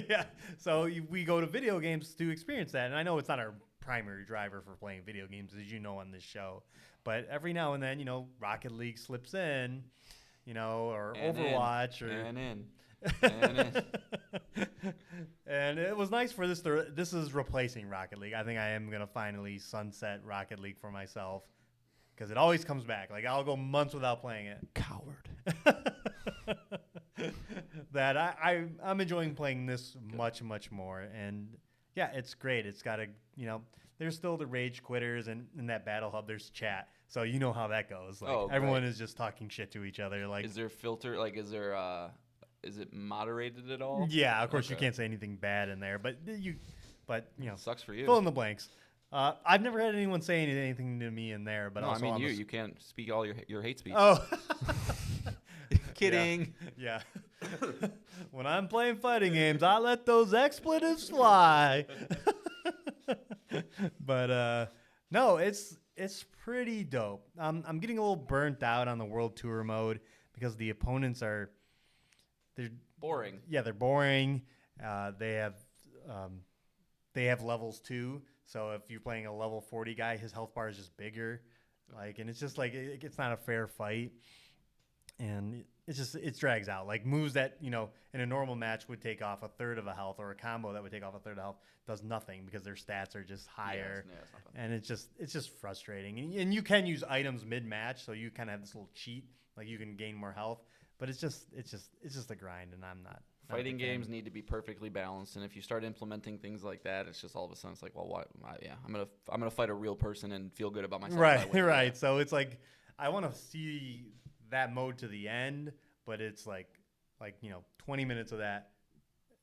Yeah. So we go to video games to experience that, and I know it's not our primary driver for playing video games, as you know on this show. But every now and then, Rocket League slips in, or and Overwatch. And it was nice for this. This is replacing Rocket League. I think I am going to finally sunset Rocket League for myself, because it always comes back. I'll go months without playing it. Coward. That I'm enjoying playing this much, much more. And Yeah, it's great. It's got there's still the rage quitters, and in that battle hub, there's chat. So you know how that goes. Like everyone great. is just talking shit to each other. Like, Is there filter? Like, is it moderated at all? yeah, of course you can't say anything bad in there, but Sucks for you. fill in the blanks. I've never had anyone say anything to me in there, but no, also I mean you can't speak all your hate speech. Oh, Kidding. Yeah. When I'm playing fighting games, I let those expletives fly. But no, it's pretty dope. I'm getting a little burnt out on the world tour mode because the opponents they're boring. Yeah, they're boring. They have levels too. So if you're playing a level 40 guy, his health bar is just bigger. And it's just like it's not a fair fight. And it drags out. Like moves that, in a normal match would take off a third of a health, or a combo that would take off a third of health does nothing because their stats are just higher. Yeah, it's not fun. And it's just frustrating. And you can use items mid-match, so you kind of have this little cheat, like you can gain more health. But it's just a grind, and I'm not. Fighting games need to be perfectly balanced, and if you start implementing things like that, it's just all of a sudden it's like, well, what? Yeah, I'm gonna fight a real person and feel good about myself. Right. So it's like I want to see that mode to the end, but it's like 20 minutes of that,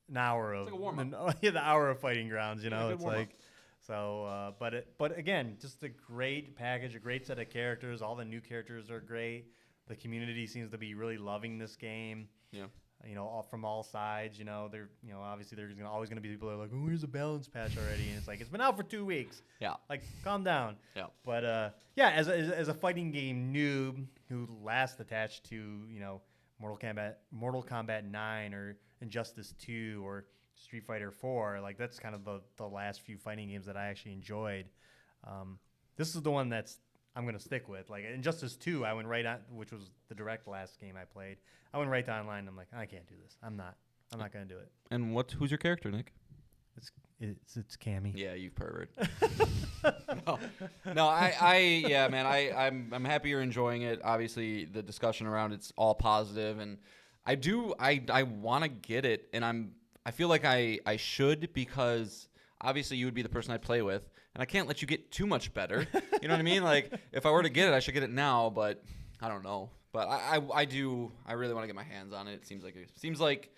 an hour of like a warm-up. the hour of fighting grounds. It's warm-up. like so. But again, just a great package, a great set of characters. All the new characters are great. The community seems to be really loving this game. Yeah. All from all sides. They're obviously there's always going to be people that are like, oh, here's a balance patch already, and it's like it's been out for 2 weeks. Yeah. Like, calm down. Yeah. But yeah, as a fighting game noob who last attached to Mortal Kombat 9 or Injustice 2 or Street Fighter 4, like that's kind of the last few fighting games that I actually enjoyed. This is the one I'm going to stick with. Like Injustice 2, I went right on, which was the direct last game I played. I went right to online. And I'm like, I can't do this. I'm not going to do it. And who's your character, Nick? It's Cammy. Yeah, you pervert. No, yeah, man, I'm happy you're enjoying it. Obviously, the discussion around it's all positive, and I want to get it, and I feel like I should, because obviously you would be the person I'd play with, and I can't let you get too much better. You know what I mean? Like if I were to get it, I should get it now, but I don't know. But I really want to get my hands on it. It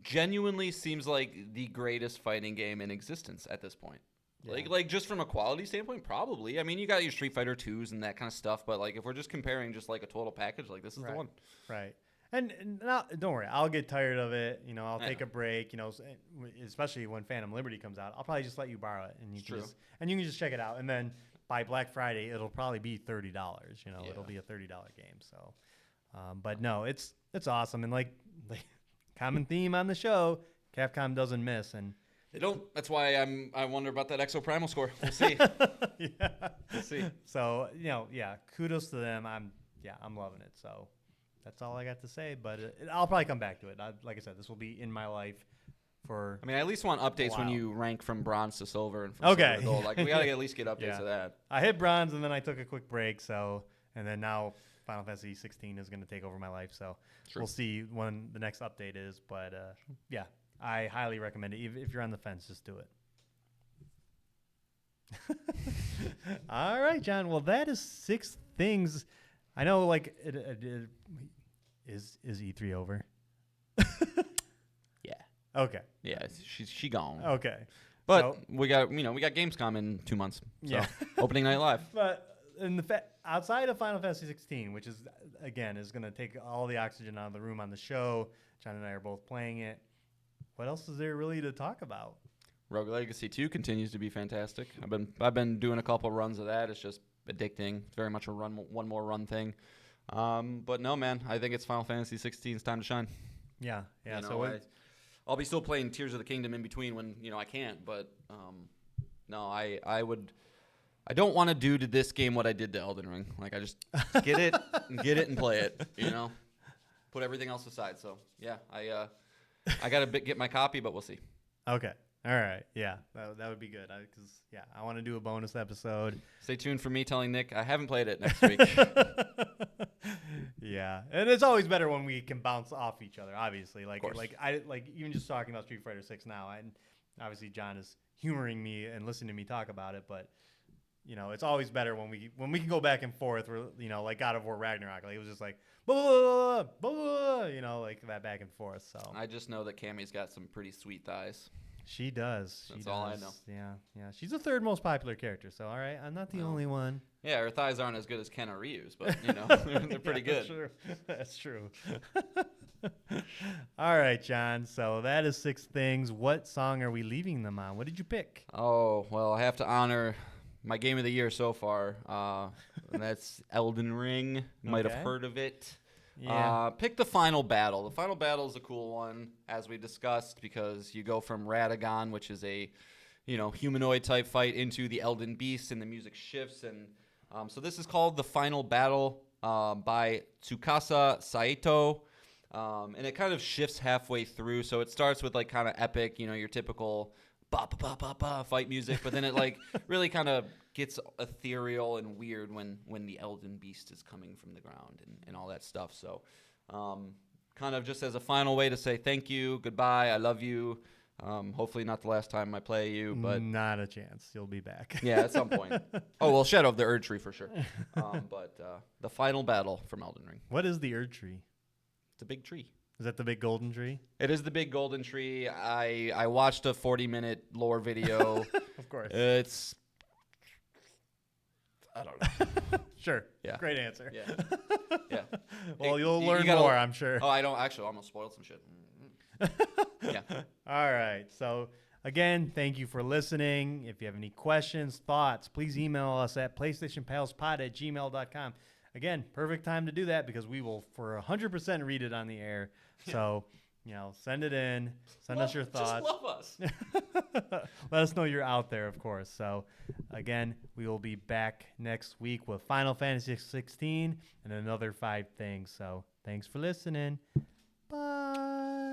genuinely seems like the greatest fighting game in existence at this point. Yeah. Like just from a quality standpoint, probably. I mean, you got your Street Fighter 2s and that kind of stuff, but like if we're just comparing just like a total package, like this is the one. Right. And now, don't worry, I'll get tired of it. I'll take a break. Especially when Phantom Liberty comes out, I'll probably just let you borrow it, and you can just check it out. And then by Black Friday, it'll probably be $30. It'll be a $30 game. So, but no, it's awesome, and like common theme on the show, Capcom doesn't miss, and they don't. That's why I wonder about that Exo Primal score. We'll see. Yeah. We'll see. So kudos to them. I'm loving it. So that's all I got to say. But I'll probably come back to it. Like I said, this will be in my life for. I mean, I at least want updates when you rank from bronze to silver and from silver to gold. Like we gotta at least get updates of that. I hit bronze and then I took a quick break. And then now Final Fantasy 16 is going to take over my life. So we'll see when the next update is. But yeah, I highly recommend it. If you're on the fence, just do it. All right, John. Well, that is 6 things. I know, like, is E3 over? Yeah. Okay. Yeah, she gone. Okay. But we got Gamescom in 2 months. So opening night live. But outside of Final Fantasy 16, which is going to take all the oxygen out of the room on the show. John and I are both playing it. What else is there really to talk about? Rogue Legacy 2 continues to be fantastic. I've been doing a couple runs of that. It's just addicting. It's very much a one more run thing. But no, man, I think it's Final Fantasy 16's time to shine. Yeah. I'll be still playing Tears of the Kingdom in between when I can't. But no, I don't want to do to this game what I did to Elden Ring. Like I just get it and play it. Put everything else aside. So yeah, I gotta get my copy, but we'll see. Okay. All right. Yeah, that would be good. Because I want to do a bonus episode. Stay tuned for me telling Nick I haven't played it next week. Yeah, and it's always better when we can bounce off each other. Obviously, like even just talking about Street Fighter 6 now, obviously John is humoring me and listening to me talk about it, but it's always better when we can go back and forth. Where, like God of War Ragnarok, like it was just like blah, blah, blah, like that back and forth. So I just know that Cammy's got some pretty sweet thighs. She does. That's all I know. Yeah. She's the third most popular character. So all right, I'm not the only one. Yeah, her thighs aren't as good as Ken or Ryu's, but they're pretty good. That's true. All right, John. So that is 6 things. What song are we leaving them on? What did you pick? Oh, well, I have to honor my game of the year so far. And that's Elden Ring. You might have heard of it. Yeah. Pick the final battle. The final battle is a cool one, as we discussed, because you go from Radagon, which is a humanoid type fight, into the Elden Beast, and the music shifts. And so this is called the final battle by Tsukasa Saito. And it kind of shifts halfway through. So it starts with like kind of epic, your typical ba ba ba ba fight music, but then it like really kind of gets ethereal and weird when the Elden Beast is coming from the ground and all that stuff. So kind of just as a final way to say thank you, goodbye, I love you. Hopefully not the last time I play you, but not a chance. You'll be back. Yeah, at some point. Oh, well, Shadow of the Erd Tree for sure. But the final battle from Elden Ring. What is the Erd Tree? It's a big tree. Is that the big golden tree? It is the big golden tree. I watched a 40-minute lore video. Of course. It's... I don't know. Sure. Yeah. Great answer. Yeah. Well, you'll learn more, I'm sure. Oh, I don't. Actually, I'm going to spoil some shit. Yeah. All right. So, again, thank you for listening. If you have any questions, thoughts, please email us at PlayStationPalsPod@gmail.com. Again, perfect time to do that because we will, for 100%, read it on the air. So, send it in. Send us your thoughts. Just love us. Let us know you're out there, of course. So, again, we will be back next week with Final Fantasy 16 and another 5 things. So, thanks for listening. Bye.